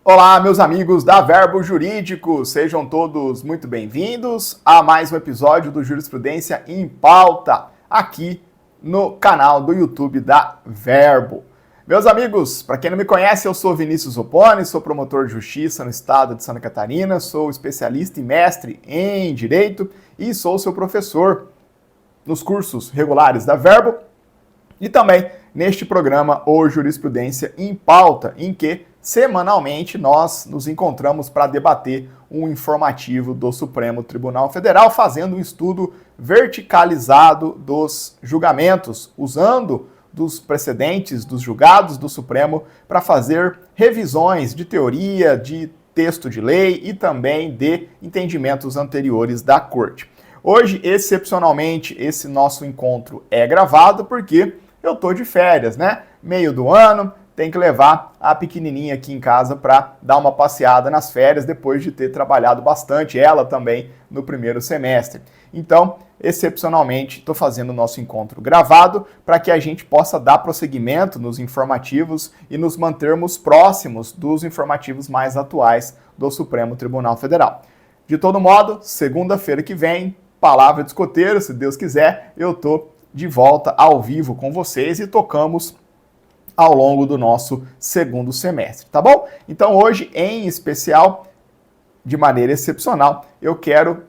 Olá, meus amigos da Verbo Jurídico, sejam todos muito bem-vindos a mais um episódio do Jurisprudência em Pauta, aqui no canal do YouTube da Verbo. Meus amigos, para quem não me conhece, eu sou Vinícius Opponi, sou promotor de justiça no estado de Santa Catarina, sou especialista e mestre em Direito e sou seu professor nos cursos regulares da Verbo e também neste programa, o Jurisprudência em Pauta, em que semanalmente nós nos encontramos para debater um informativo do Supremo Tribunal Federal, fazendo um estudo verticalizado dos julgamentos, usando dos precedentes dos julgados do Supremo para fazer revisões de teoria, de texto de lei e também de entendimentos anteriores da Corte. Hoje, excepcionalmente, esse nosso encontro é gravado porque eu tô de férias, né? Meio do ano, tem que levar a pequenininha aqui em casa para dar uma passeada nas férias depois de ter trabalhado bastante, ela também, no primeiro semestre. Então, excepcionalmente, estou fazendo o nosso encontro gravado para que a gente possa dar prosseguimento nos informativos e nos mantermos próximos dos informativos mais atuais do Supremo Tribunal Federal. De todo modo, segunda-feira que vem, palavra de escoteiro, se Deus quiser, eu estou de volta ao vivo com vocês e tocamos ao longo do nosso segundo semestre, tá bom? Então hoje, em especial, de maneira excepcional, eu quero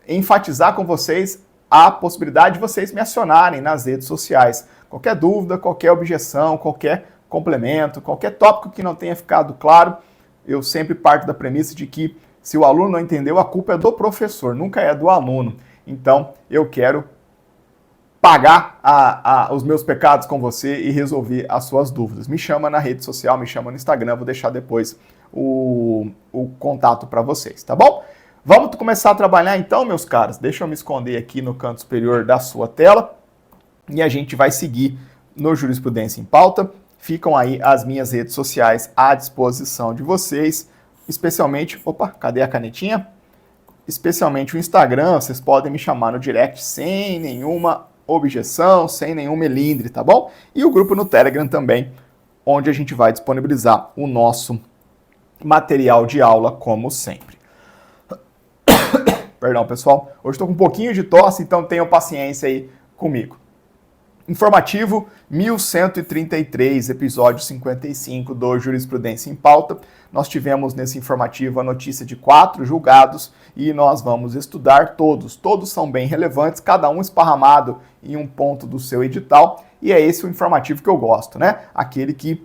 enfatizar com vocês a possibilidade de vocês me acionarem nas redes sociais. Qualquer dúvida, qualquer objeção, qualquer complemento, qualquer tópico que não tenha ficado claro, eu sempre parto da premissa de que se o aluno não entendeu, a culpa é do professor, nunca é do aluno. Então, eu quero pagar os meus pecados com você e resolver as suas dúvidas. Me chama na rede social, me chama no Instagram, vou deixar depois o contato para vocês, tá bom? Vamos começar a trabalhar então, meus caros. Deixa eu me esconder aqui no canto superior da sua tela e a gente vai seguir no Jurisprudência em Pauta. Ficam aí as minhas redes sociais à disposição de vocês, especialmente... Opa, cadê a canetinha? Especialmente o Instagram, vocês podem me chamar no direct sem nenhuma objeção, sem nenhum melindre, tá bom? E o grupo no Telegram também, onde a gente vai disponibilizar o nosso material de aula, como sempre. Perdão, pessoal. Hoje estou com um pouquinho de tosse, então tenham paciência aí comigo. Informativo 1133, episódio 55 do Jurisprudência em Pauta. Nós tivemos nesse informativo a notícia de 4 julgados e nós vamos estudar todos. Todos são bem relevantes, cada um esparramado em um ponto do seu edital. E é esse o informativo que eu gosto, né? Aquele que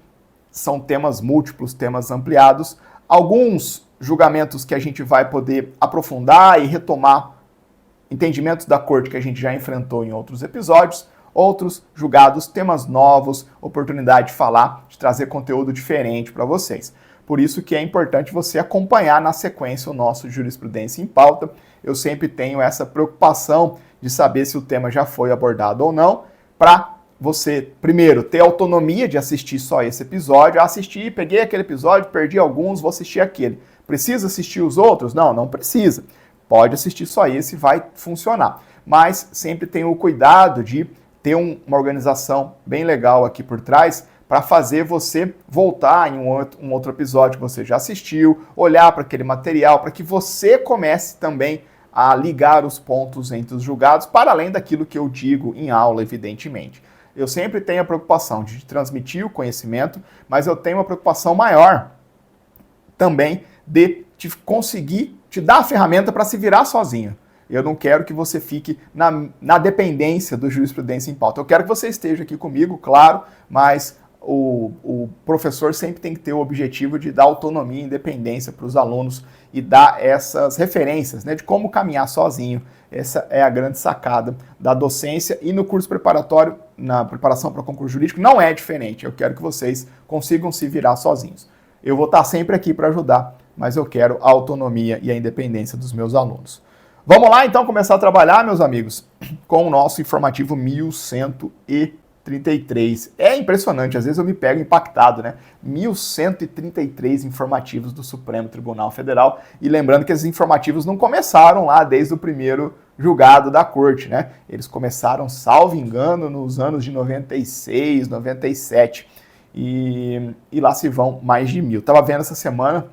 são temas múltiplos, temas ampliados. Alguns julgamentos que a gente vai poder aprofundar e retomar entendimentos da corte que a gente já enfrentou em outros episódios. Outros julgados, temas novos, oportunidade de falar, de trazer conteúdo diferente para vocês. Por isso que é importante você acompanhar na sequência o nosso Jurisprudência em Pauta. Eu sempre tenho essa preocupação de saber se o tema já foi abordado ou não, para você, primeiro, ter autonomia de assistir só esse episódio. Assistir, peguei aquele episódio, perdi alguns, vou assistir aquele. Precisa assistir os outros? Não, não precisa. Pode assistir só esse, vai funcionar. Mas sempre tenha o cuidado de ter uma organização bem legal aqui por trás para fazer você voltar em um outro episódio que você já assistiu, olhar para aquele material, para que você comece também a ligar os pontos entre os julgados, para além daquilo que eu digo em aula, evidentemente. Eu sempre tenho a preocupação de transmitir o conhecimento, mas eu tenho uma preocupação maior também de te conseguir te dar a ferramenta para se virar sozinho. Eu não quero que você fique na dependência do Jurisprudência em Pauta. Eu quero que você esteja aqui comigo, claro, mas o professor sempre tem que ter o objetivo de dar autonomia e independência para os alunos e dar essas referências, né, de como caminhar sozinho. Essa é a grande sacada da docência e no curso preparatório, na preparação para concurso jurídico, não é diferente. Eu quero que vocês consigam se virar sozinhos. Eu vou estar sempre aqui para ajudar, mas eu quero a autonomia e a independência dos meus alunos. Vamos lá, então, começar a trabalhar, meus amigos, com o nosso informativo 1133. É impressionante, às vezes eu me pego impactado, né? 1133 informativos do Supremo Tribunal Federal. E lembrando que esses informativos não começaram lá desde o primeiro julgado da Corte, né? Eles começaram, salvo engano, nos anos de 96, 97. E lá se vão mais de 1000. Estava vendo essa semana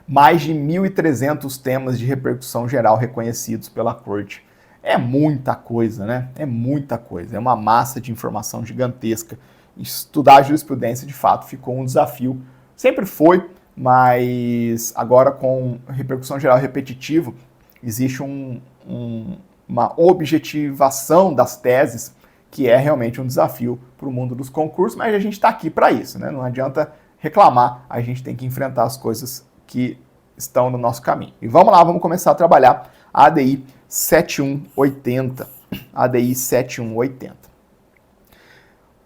mais de 1.300 temas de repercussão geral reconhecidos pela Corte. É muita coisa, né? É muita coisa. É uma massa de informação gigantesca. Estudar a jurisprudência, de fato, ficou um desafio. Sempre foi, mas agora com repercussão geral repetitivo, existe uma objetivação das teses que é realmente um desafio para o mundo dos concursos, mas a gente está aqui para isso, né? Não adianta reclamar, a gente tem que enfrentar as coisas que estão no nosso caminho. E vamos lá, vamos começar a trabalhar a ADI 7180. ADI 7180.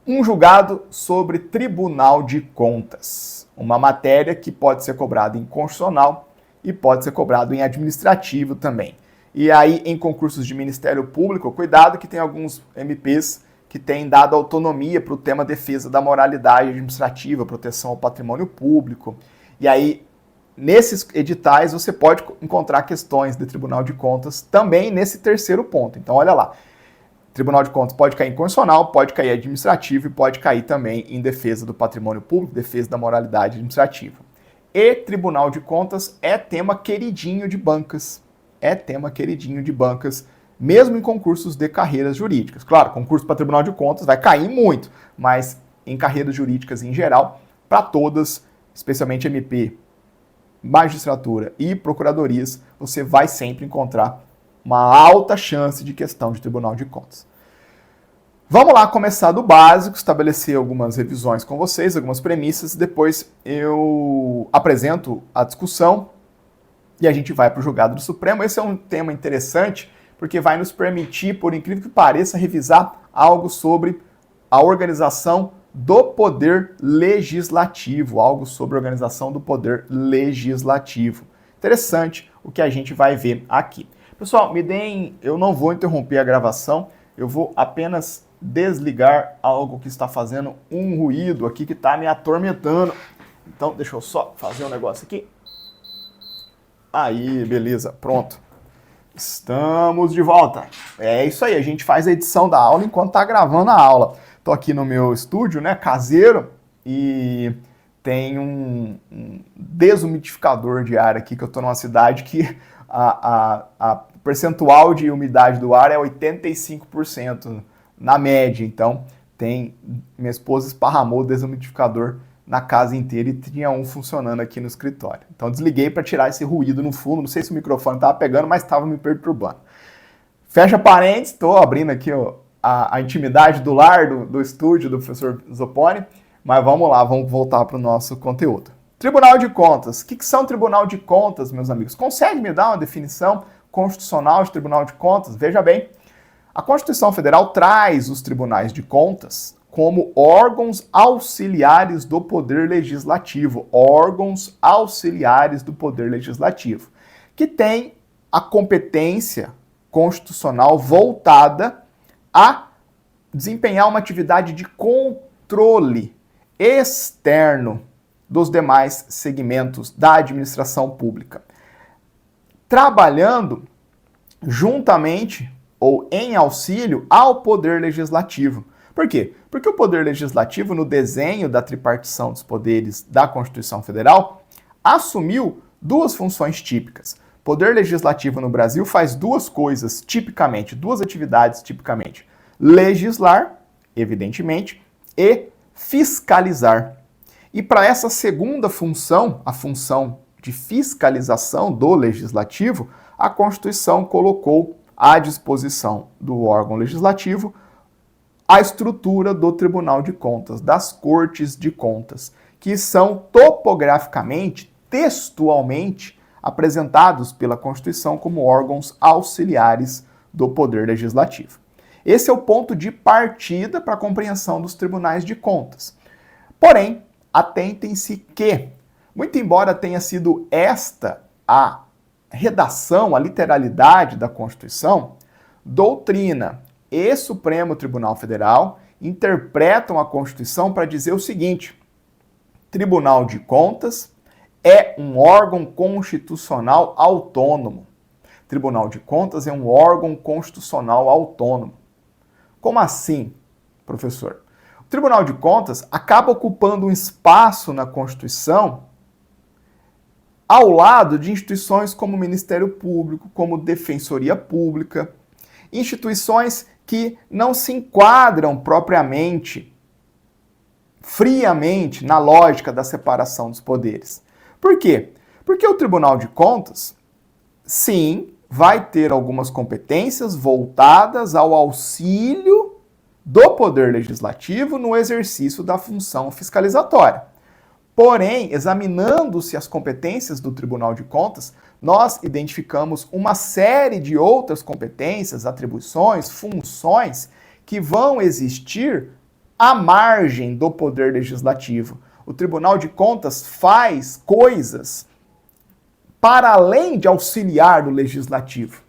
Um julgado sobre Tribunal de Contas. Uma matéria que pode ser cobrada em constitucional e pode ser cobrado em administrativo também. E aí, em concursos de Ministério Público, cuidado que tem alguns MPs que têm dado autonomia para o tema defesa da moralidade administrativa, proteção ao patrimônio público. E aí, nesses editais, você pode encontrar questões de Tribunal de Contas também nesse terceiro ponto. Então, olha lá. Tribunal de Contas pode cair em constitucional, pode cair administrativo e pode cair também em defesa do patrimônio público, defesa da moralidade administrativa. E Tribunal de Contas é tema queridinho de bancas. É tema queridinho de bancas, mesmo em concursos de carreiras jurídicas. Claro, concurso para Tribunal de Contas vai cair muito, mas em carreiras jurídicas em geral, para todas, especialmente MP, magistratura e procuradorias, você vai sempre encontrar uma alta chance de questão de Tribunal de Contas. Vamos lá começar do básico, estabelecer algumas revisões com vocês, algumas premissas, depois eu apresento a discussão e a gente vai para o julgado do Supremo. Esse é um tema interessante, porque vai nos permitir, por incrível que pareça, revisar algo sobre a organização do poder legislativo, algo sobre a organização do poder legislativo. Interessante o que a gente vai ver aqui. Pessoal, eu não vou interromper a gravação, eu vou apenas desligar algo que está fazendo um ruído aqui que está me atormentando. Então, deixa eu só fazer um negócio aqui. Aí, beleza, pronto. Estamos de volta. É isso aí, a gente faz a edição da aula enquanto está gravando a aula. Estou aqui no meu estúdio, né, caseiro, e tem um desumidificador de ar aqui, que eu estou numa cidade que a percentual de umidade do ar é 85% na média. Então, minha esposa esparramou o desumidificador na casa inteira e tinha um funcionando aqui no escritório. Então, desliguei para tirar esse ruído no fundo. Não sei se o microfone estava pegando, mas estava me perturbando. Fecha parênteses, estou abrindo aqui a intimidade do lar, do estúdio do professor Zopponi, mas vamos lá, vamos voltar para o nosso conteúdo. Tribunal de Contas. O que são Tribunal de Contas, meus amigos? Consegue me dar uma definição constitucional de Tribunal de Contas? Veja bem, a Constituição Federal traz os tribunais de contas como órgãos auxiliares do Poder Legislativo, órgãos auxiliares do Poder Legislativo, que tem a competência constitucional voltada a desempenhar uma atividade de controle externo dos demais segmentos da administração pública, trabalhando juntamente ou em auxílio ao Poder Legislativo. Por quê? Porque o Poder Legislativo, no desenho da tripartição dos poderes da Constituição Federal, assumiu duas funções típicas. O Poder Legislativo no Brasil faz duas coisas tipicamente, duas atividades tipicamente. Legislar, evidentemente, e fiscalizar. E para essa segunda função, a função de fiscalização do Legislativo, a Constituição colocou à disposição do órgão legislativo a estrutura do Tribunal de Contas, das Cortes de Contas, que são topograficamente, textualmente, apresentados pela Constituição como órgãos auxiliares do Poder Legislativo. Esse é o ponto de partida para a compreensão dos tribunais de contas. Porém, atentem-se que, muito embora tenha sido esta a redação, a literalidade da Constituição, doutrina e Supremo Tribunal Federal interpretam a Constituição para dizer o seguinte: Tribunal de Contas é um órgão constitucional autônomo. Tribunal de Contas é um órgão constitucional autônomo. Como assim, professor? O Tribunal de Contas acaba ocupando um espaço na Constituição ao lado de instituições como o Ministério Público, como Defensoria Pública, instituições que não se enquadram propriamente, friamente, na lógica da separação dos poderes. Por quê? Porque o Tribunal de Contas, sim, vai ter algumas competências voltadas ao auxílio do Poder Legislativo no exercício da função fiscalizatória. Porém, examinando-se as competências do Tribunal de Contas, nós identificamos uma série de outras competências, atribuições, funções que vão existir à margem do Poder Legislativo. O Tribunal de Contas faz coisas para além de auxiliar do Legislativo.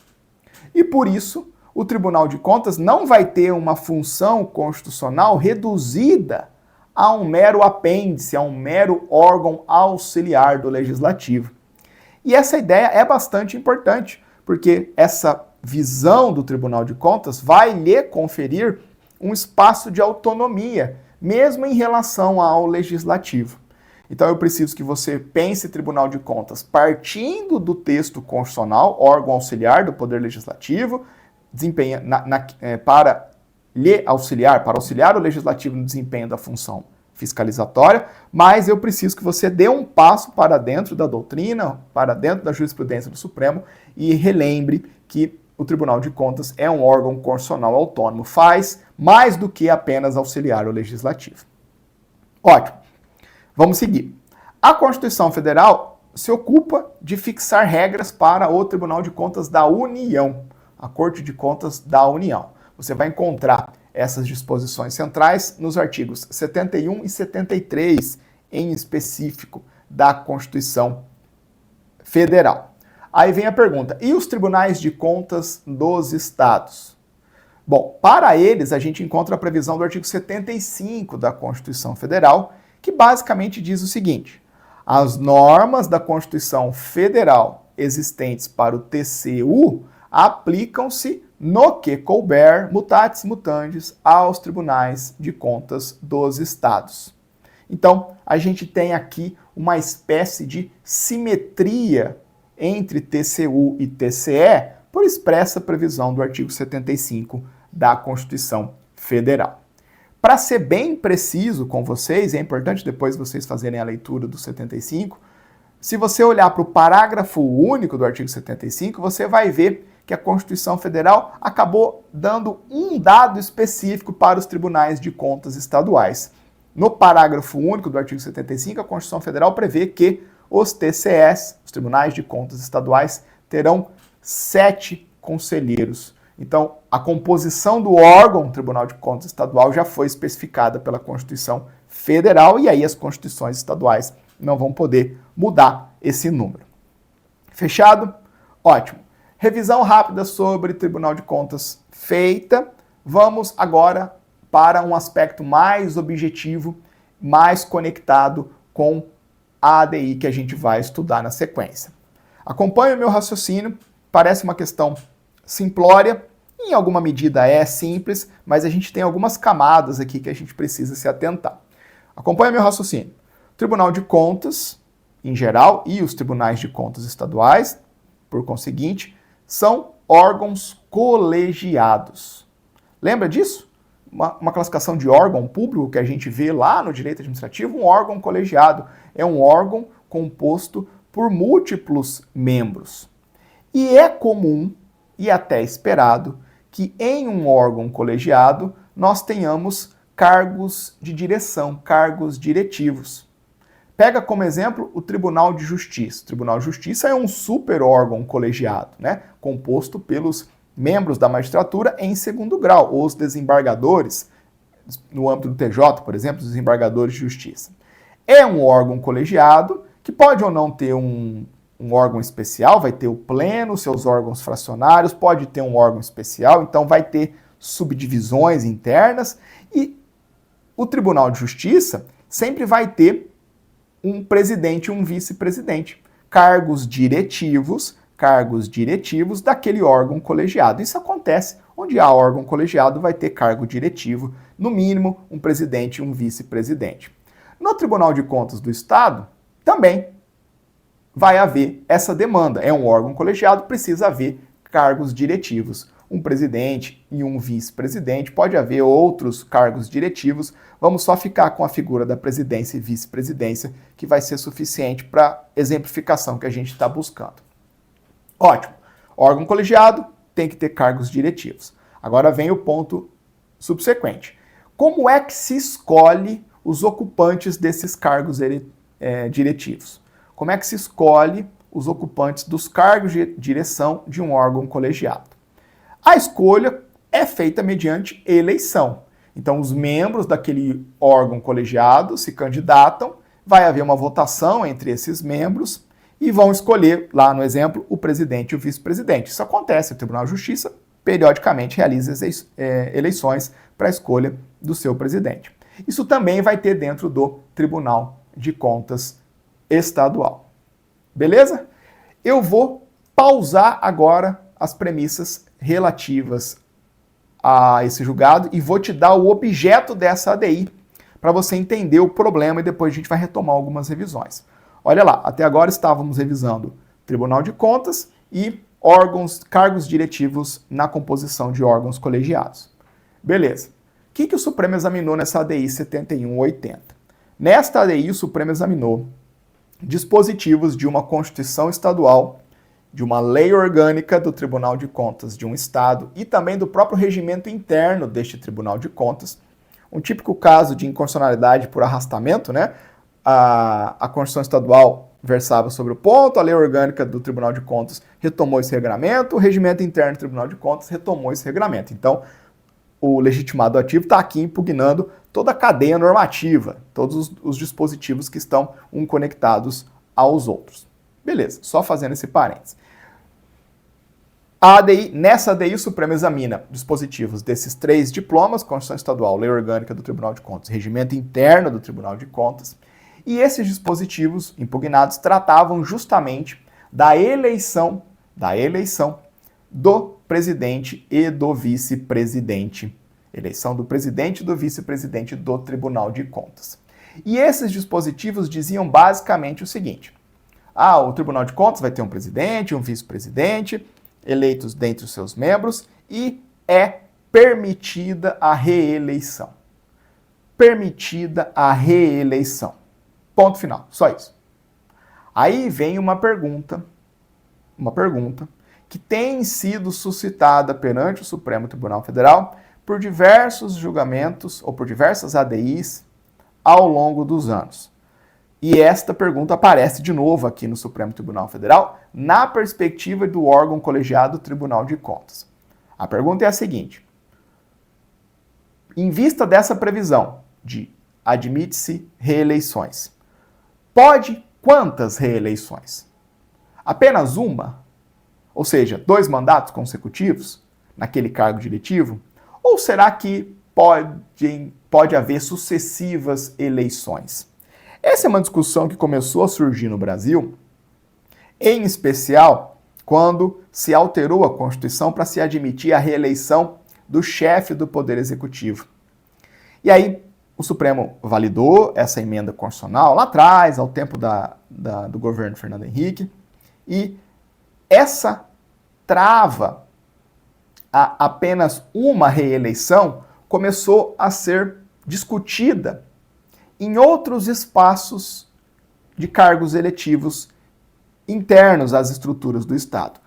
E por isso, o Tribunal de Contas não vai ter uma função constitucional reduzida a um mero apêndice, a um mero órgão auxiliar do Legislativo. E essa ideia é bastante importante, porque essa visão do Tribunal de Contas vai lhe conferir um espaço de autonomia, mesmo em relação ao Legislativo. Então eu preciso que você pense Tribunal de Contas partindo do texto constitucional, órgão auxiliar do Poder Legislativo, para auxiliar o Legislativo no desempenho da função fiscalizatória, mas eu preciso que você dê um passo para dentro da doutrina, para dentro da jurisprudência do Supremo e relembre que o Tribunal de Contas é um órgão constitucional autônomo, faz mais do que apenas auxiliar o Legislativo. Ótimo. Vamos seguir. A Constituição Federal se ocupa de fixar regras para o Tribunal de Contas da União, a Corte de Contas da União. Você vai encontrar essas disposições centrais nos artigos 71 e 73, em específico, da Constituição Federal. Aí vem a pergunta, e os tribunais de contas dos estados? Bom, para eles a gente encontra a previsão do artigo 75 da Constituição Federal, que basicamente diz o seguinte: as normas da Constituição Federal existentes para o TCU aplicam-se no que couber, mutatis mutandis, aos tribunais de contas dos estados. Então, a gente tem aqui uma espécie de simetria entre TCU e TCE por expressa previsão do artigo 75 da Constituição Federal. Para ser bem preciso com vocês, é importante depois vocês fazerem a leitura do 75, se você olhar para o parágrafo único do artigo 75, você vai ver que a Constituição Federal acabou dando um dado específico para os tribunais de contas estaduais. No parágrafo único do artigo 75, a Constituição Federal prevê que os TCEs, os tribunais de contas estaduais, terão 7 conselheiros. Então, a composição do órgão Tribunal de Contas Estadual já foi especificada pela Constituição Federal e aí as constituições estaduais não vão poder mudar esse número. Fechado? Ótimo. Revisão rápida sobre Tribunal de Contas feita. Vamos agora para um aspecto mais objetivo, mais conectado com a ADI que a gente vai estudar na sequência. Acompanhe o meu raciocínio, parece uma questão simplória, em alguma medida é simples, mas a gente tem algumas camadas aqui que a gente precisa se atentar. Acompanhe meu raciocínio. O Tribunal de Contas, em geral, e os tribunais de contas estaduais, por conseguinte, são órgãos colegiados. Lembra disso? Uma classificação de órgão público que a gente vê lá no direito administrativo, um órgão colegiado. É um órgão composto por múltiplos membros. E é comum e até esperado que em um órgão colegiado nós tenhamos cargos de direção, cargos diretivos. Pega como exemplo o Tribunal de Justiça. O Tribunal de Justiça é um super órgão colegiado, né? Composto pelos membros da magistratura em segundo grau, ou os desembargadores, no âmbito do TJ, por exemplo, os desembargadores de justiça. É um órgão colegiado que pode ou não ter um órgão especial, vai ter o pleno, seus órgãos fracionários, pode ter um órgão especial, então vai ter subdivisões internas e o Tribunal de Justiça sempre vai ter um presidente e um vice-presidente, cargos diretivos daquele órgão colegiado. Isso acontece onde há órgão colegiado, vai ter cargo diretivo, no mínimo um presidente e um vice-presidente. No Tribunal de Contas do Estado, também. vai haver essa demanda. É um órgão colegiado, precisa haver cargos diretivos. Um presidente e um vice-presidente, pode haver outros cargos diretivos. Vamos só ficar com a figura da presidência e vice-presidência, que vai ser suficiente para a exemplificação que a gente está buscando. Ótimo. Órgão colegiado tem que ter cargos diretivos. Agora vem o ponto subsequente. Como é que se escolhe os ocupantes desses cargos diretivos? Como é que se escolhe os ocupantes dos cargos de direção de um órgão colegiado? A escolha é feita mediante eleição. Então, os membros daquele órgão colegiado se candidatam, vai haver uma votação entre esses membros e vão escolher, lá no exemplo, o presidente e o vice-presidente. Isso acontece, o Tribunal de Justiça periodicamente realiza eleições para a escolha do seu presidente. Isso também vai ter dentro do Tribunal de Contas Estadual. Beleza? Eu vou pausar agora as premissas relativas a esse julgado e vou te dar o objeto dessa ADI para você entender o problema e depois a gente vai retomar algumas revisões. Olha lá, até agora estávamos revisando Tribunal de Contas e cargos diretivos na composição de órgãos colegiados. Beleza. O que o Supremo examinou nessa ADI 7180? Nesta ADI, o Supremo examinou dispositivos de uma Constituição Estadual, de uma lei orgânica do Tribunal de Contas de um Estado e também do próprio regimento interno deste Tribunal de Contas. Um típico caso de inconstitucionalidade por arrastamento, né? A Constituição Estadual versava sobre o ponto, a lei orgânica do Tribunal de Contas retomou esse regramento, o regimento interno do Tribunal de Contas retomou esse regramento. Então, o legitimado ativo está aqui impugnando toda a cadeia normativa, todos os dispositivos que estão conectados aos outros. Beleza, só fazendo esse parênteses. Nessa ADI, o Supremo examina dispositivos desses 3 diplomas, Constituição Estadual, Lei Orgânica do Tribunal de Contas, Regimento Interno do Tribunal de Contas, e esses dispositivos impugnados tratavam justamente da eleição do presidente e do vice-presidente. Eleição do presidente e do vice-presidente do Tribunal de Contas. E esses dispositivos diziam basicamente o seguinte: o Tribunal de Contas vai ter um presidente, um vice-presidente, eleitos dentre os seus membros, e é permitida a reeleição. Permitida a reeleição. Ponto final, só isso. Aí vem uma pergunta que tem sido suscitada perante o Supremo Tribunal Federal por diversos julgamentos ou por diversas ADIs ao longo dos anos. E esta pergunta aparece de novo aqui no Supremo Tribunal Federal, na perspectiva do órgão colegiado Tribunal de Contas. A pergunta é a seguinte: em vista dessa previsão de admite-se reeleições, pode quantas reeleições? Apenas uma? Ou seja, 2 mandatos consecutivos naquele cargo diretivo? Ou será que pode haver sucessivas eleições? Essa é uma discussão que começou a surgir no Brasil, em especial quando se alterou a Constituição para se admitir a reeleição do chefe do Poder Executivo. E aí o Supremo validou essa emenda constitucional lá atrás, ao tempo do governo Fernando Henrique, e essa trava a apenas uma reeleição começou a ser discutida em outros espaços de cargos eletivos internos às estruturas do Estado.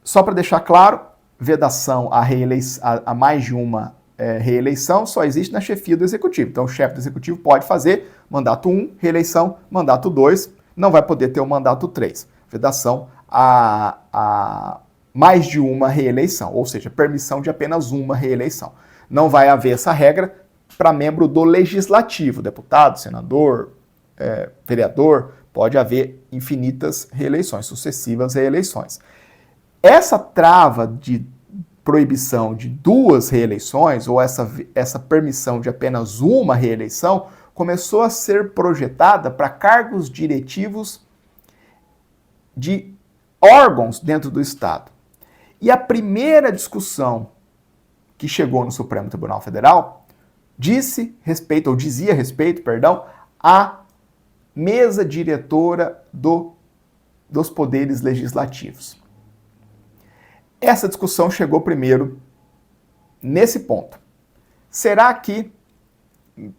Só para deixar claro, vedação a mais de uma reeleição só existe na chefia do Executivo. Então, o chefe do Executivo pode fazer mandato 1, reeleição, mandato 2, não vai poder ter o mandato 3. Vedação a mais de uma reeleição, ou seja, permissão de apenas uma reeleição. Não vai haver essa regra para membro do Legislativo, deputado, senador, vereador, pode haver infinitas reeleições, sucessivas reeleições. Essa trava de proibição de 2 reeleições, ou essa permissão de apenas uma reeleição, começou a ser projetada para cargos diretivos de órgãos dentro do Estado. E a primeira discussão que chegou no Supremo Tribunal Federal dizia respeito, à mesa diretora do dos poderes legislativos. Essa discussão chegou primeiro nesse ponto. Será que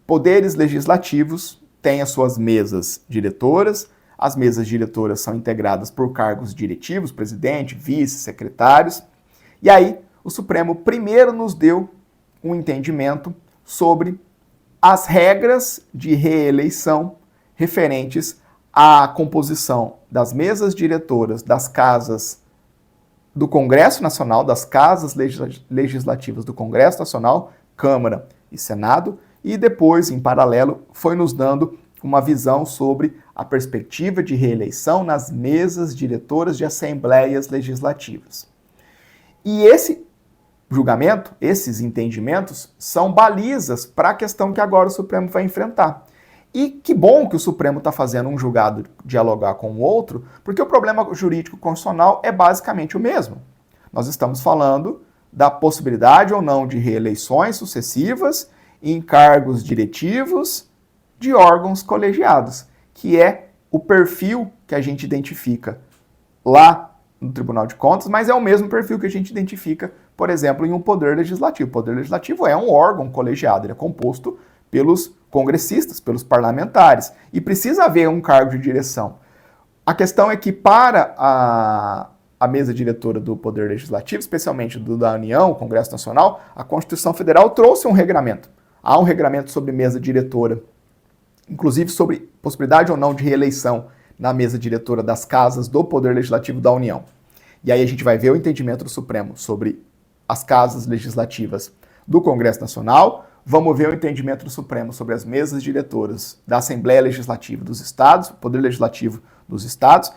poderes legislativos têm as suas mesas diretoras? As mesas diretoras são integradas por cargos diretivos, presidente, vice, secretários. E aí, o Supremo primeiro nos deu um entendimento sobre as regras de reeleição referentes à composição das mesas diretoras das casas do Congresso Nacional, das casas legislativas do Congresso Nacional, Câmara e Senado, e depois, em paralelo, foi nos dando uma visão sobre a perspectiva de reeleição nas mesas diretoras de assembleias legislativas. E esse julgamento, esses entendimentos, são balizas para a questão que agora o Supremo vai enfrentar. E que bom que o Supremo está fazendo um julgado dialogar com o outro, porque o problema jurídico constitucional é basicamente o mesmo. Nós estamos falando da possibilidade ou não de reeleições sucessivas em cargos diretivos de órgãos colegiados, que é o perfil que a gente identifica lá no Tribunal de Contas, mas é o mesmo perfil que a gente identifica, por exemplo, em um poder legislativo. O poder legislativo é um órgão colegiado, ele é composto pelos congressistas, pelos parlamentares, e precisa haver um cargo de direção. A questão é que para a mesa diretora do Poder Legislativo, especialmente da União, o Congresso Nacional, a Constituição Federal trouxe um regramento. Há um regramento sobre mesa diretora, inclusive sobre possibilidade ou não de reeleição na mesa diretora das casas do Poder Legislativo da União. E aí a gente vai ver o entendimento do Supremo sobre as casas legislativas do Congresso Nacional. Vamos ver o entendimento do Supremo sobre as mesas diretoras da Assembleia Legislativa dos Estados, Poder Legislativo dos Estados,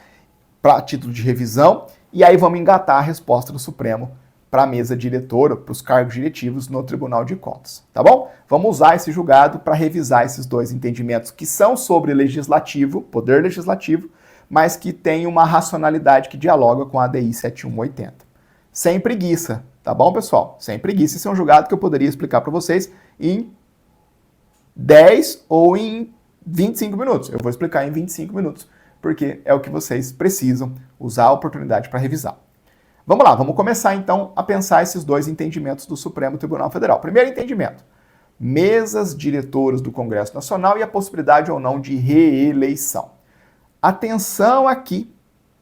para título de revisão, e aí vamos engatar a resposta do Supremo para a mesa diretora, para os cargos diretivos no Tribunal de Contas, tá bom? Vamos usar esse julgado para revisar esses dois entendimentos que são sobre legislativo, poder legislativo, mas que tem uma racionalidade que dialoga com a ADI 7180. Sem preguiça, tá bom, pessoal? Sem preguiça. Esse é um julgado que eu poderia explicar para vocês em 10 ou em 25 minutos. Eu vou explicar em 25 minutos, porque é o que vocês precisam usar a oportunidade para revisar. Vamos lá, vamos começar então a pensar esses dois entendimentos do Supremo Tribunal Federal. Primeiro entendimento, mesas diretoras do Congresso Nacional e a possibilidade ou não de reeleição. Atenção aqui,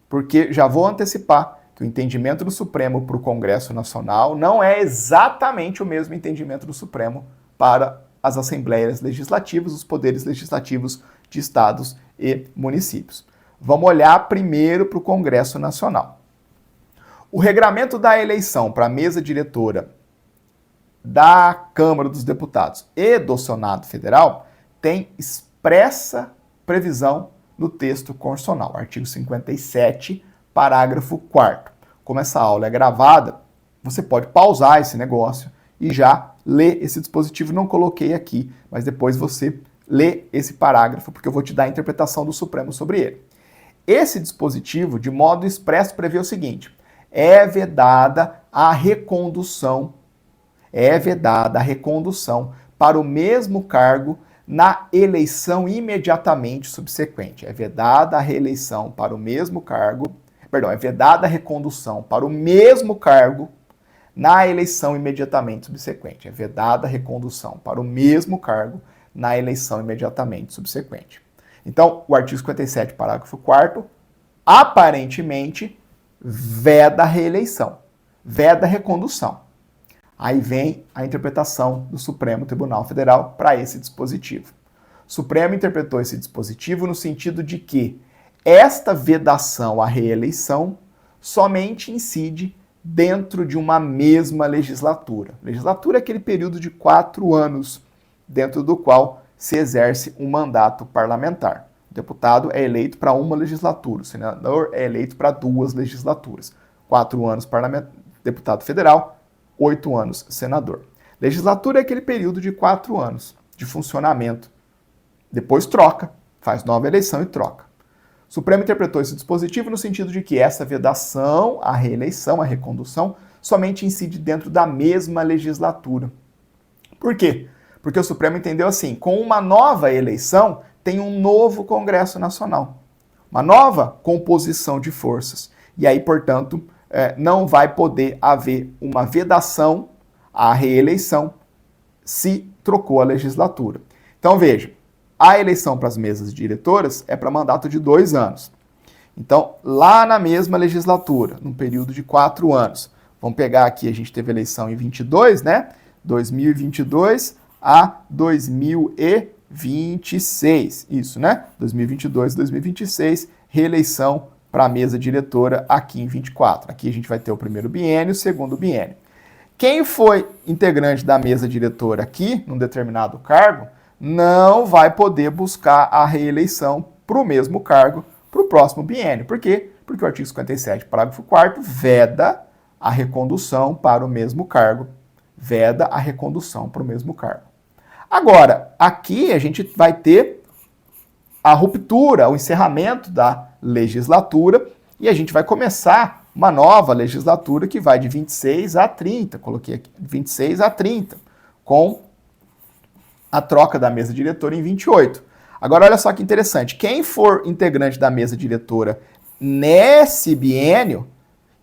porque já vou antecipar que o entendimento do Supremo para o Congresso Nacional não é exatamente o mesmo entendimento do Supremo para as assembleias legislativas, os poderes legislativos de estados e municípios. Vamos olhar primeiro para o Congresso Nacional. O regramento da eleição para a mesa diretora da Câmara dos Deputados e do Senado Federal tem expressa previsão no texto constitucional, artigo 57, parágrafo 4º. Como essa aula é gravada, você pode pausar esse negócio e já ler esse dispositivo. Não coloquei aqui, mas depois você lê esse parágrafo, porque eu vou te dar a interpretação do Supremo sobre ele. Esse dispositivo, de modo expresso, prevê o seguinte: é vedada a recondução para o mesmo cargo na eleição imediatamente subsequente. É vedada a reeleição para o mesmo cargo, é vedada a recondução para o mesmo cargo na eleição imediatamente subsequente. É vedada a recondução para o mesmo cargo na eleição imediatamente subsequente. Então, o artigo 57, parágrafo 4º, aparentemente veda a reeleição, veda a recondução. Aí vem a interpretação do Supremo Tribunal Federal para esse dispositivo. O Supremo interpretou esse dispositivo no sentido de que esta vedação à reeleição somente incide dentro de uma mesma legislatura. Legislatura é aquele período de 4 anos dentro do qual se exerce um mandato parlamentar. O deputado é eleito para uma legislatura, o senador é eleito para 2 legislaturas. 4 anos deputado federal, 8 anos senador. Legislatura é aquele período de 4 anos de funcionamento. Depois troca, faz nova eleição e troca. O Supremo interpretou esse dispositivo no sentido de que essa vedação, a reeleição, a recondução, somente incide dentro da mesma legislatura. Por quê? Porque o Supremo entendeu assim: com uma nova eleição, tem um novo Congresso Nacional. uma nova composição de forças. E aí, portanto, não vai poder haver uma vedação à reeleição se trocou a legislatura. Então, veja, a eleição para as mesas diretoras é para mandato de 2 anos. Então, lá na mesma legislatura, num período de 4 anos, vamos pegar aqui, a gente teve eleição em 22, né? 2022 a 2026, isso, né? 2022, 2026, reeleição para a mesa diretora aqui em 24. Aqui a gente vai ter o primeiro biênio, o segundo biênio. Quem foi integrante da mesa diretora aqui, num determinado cargo, não vai poder buscar a reeleição para o mesmo cargo para o próximo biênio. Por quê? Porque o artigo 57, parágrafo 4º, veda a recondução para o mesmo cargo. Veda a recondução para o mesmo cargo. Agora, aqui a gente vai ter a ruptura, o encerramento da legislatura e a gente vai começar uma nova legislatura que vai de 26 a 30, coloquei aqui, 26 a 30, com a troca da mesa diretora em 28. Agora, olha só que interessante, quem for integrante da mesa diretora nesse biênio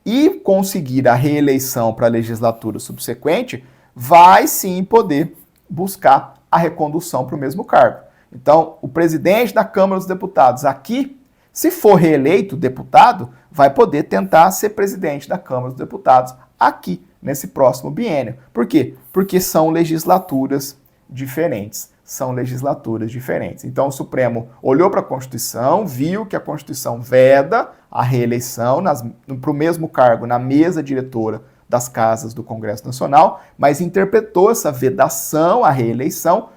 e conseguir a reeleição para a legislatura subsequente, vai sim poder buscar a recondução para o mesmo cargo. Então, o presidente da Câmara dos Deputados aqui, se for reeleito deputado, vai poder tentar ser presidente da Câmara dos Deputados aqui, nesse próximo biênio. Por quê? Porque são legislaturas diferentes. São legislaturas diferentes. Então, o Supremo olhou para a Constituição, viu que a Constituição veda a reeleição para o mesmo cargo na mesa diretora das casas do Congresso Nacional, mas interpretou essa vedação à reeleição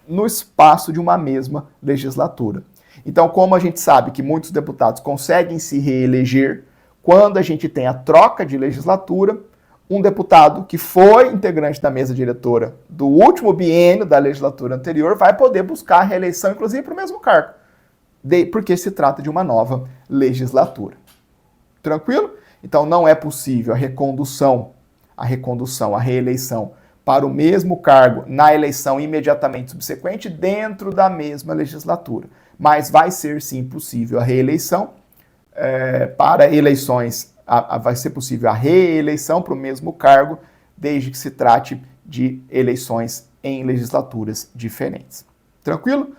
no espaço de uma mesma legislatura. Então, como a gente sabe que muitos deputados conseguem se reeleger quando a gente tem a troca de legislatura, um deputado que foi integrante da mesa diretora do último biênio da legislatura anterior vai poder buscar a reeleição, inclusive, para o mesmo cargo, porque se trata de uma nova legislatura. Tranquilo? Então, não é possível a recondução, a reeleição para o mesmo cargo na eleição imediatamente subsequente dentro da mesma legislatura. Mas vai ser, sim, possível a reeleição para eleições, vai ser possível a reeleição para o mesmo cargo, desde que se trate de eleições em legislaturas diferentes. Tranquilo?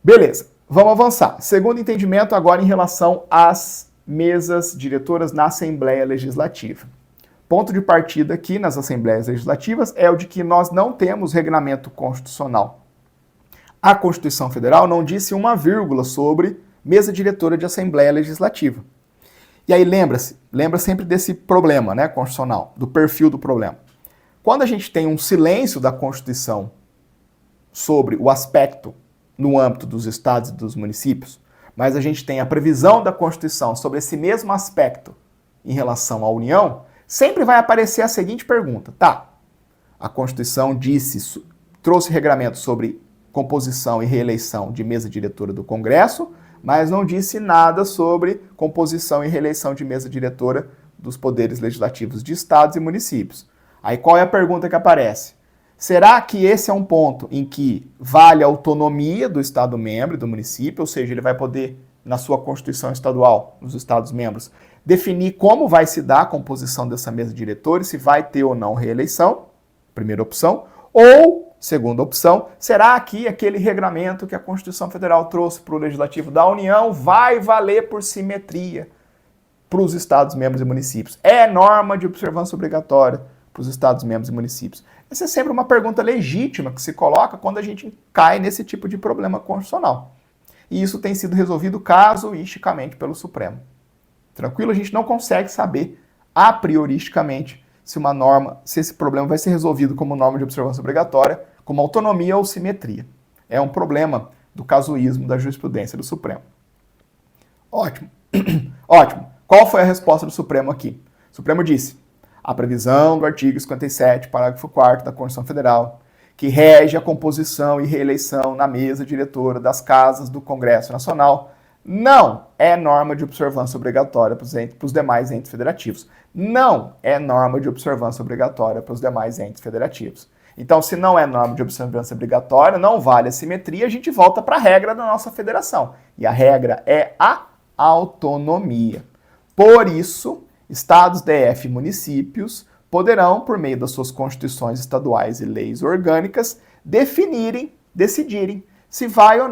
Beleza, vamos avançar. Segundo entendimento agora em relação às mesas diretoras na Assembleia Legislativa. Ponto de partida aqui nas Assembleias Legislativas é o de que nós não temos regramento constitucional. A Constituição Federal não disse uma vírgula sobre mesa diretora de Assembleia Legislativa. E aí lembra sempre desse problema, né, constitucional, do perfil do problema. Quando a gente tem um silêncio da Constituição sobre o aspecto no âmbito dos estados e dos municípios, mas a gente tem a previsão da Constituição sobre esse mesmo aspecto em relação à União, sempre vai aparecer a seguinte pergunta, tá, a Constituição trouxe regramento sobre composição e reeleição de mesa diretora do Congresso, mas não disse nada sobre composição e reeleição de mesa diretora dos poderes legislativos de estados e municípios. Aí qual é a pergunta que aparece? Será que esse é um ponto em que vale a autonomia do estado-membro e do município, ou seja, ele vai poder, na sua Constituição estadual, nos estados-membros, definir como vai se dar a composição dessa mesa diretora e se vai ter ou não reeleição, primeira opção, ou segunda opção, será que aquele regramento que a Constituição Federal trouxe para o Legislativo da União vai valer por simetria para os Estados-membros e municípios? É norma de observância obrigatória para os Estados-membros e municípios? Essa é sempre uma pergunta legítima que se coloca quando a gente cai nesse tipo de problema constitucional. E isso tem sido resolvido casuisticamente pelo Supremo. Tranquilo? A gente não consegue saber a prioristicamente se esse problema vai ser resolvido como norma de observância obrigatória, como autonomia ou simetria. É um problema do casuísmo da jurisprudência do Supremo. Ótimo. Ótimo. Qual foi a resposta do Supremo aqui? O Supremo disse: a previsão do artigo 57, parágrafo 4º da Constituição Federal, que rege a composição e reeleição na mesa diretora das casas do Congresso Nacional, não é norma de observância obrigatória para os demais entes federativos. Não é norma de observância obrigatória para os demais entes federativos. Então, se não é norma de observância obrigatória, não vale a simetria, a gente volta para a regra da nossa federação. E a regra é a autonomia. Por isso, estados, DF e municípios poderão, por meio das suas constituições estaduais e leis orgânicas, decidirem se vai ou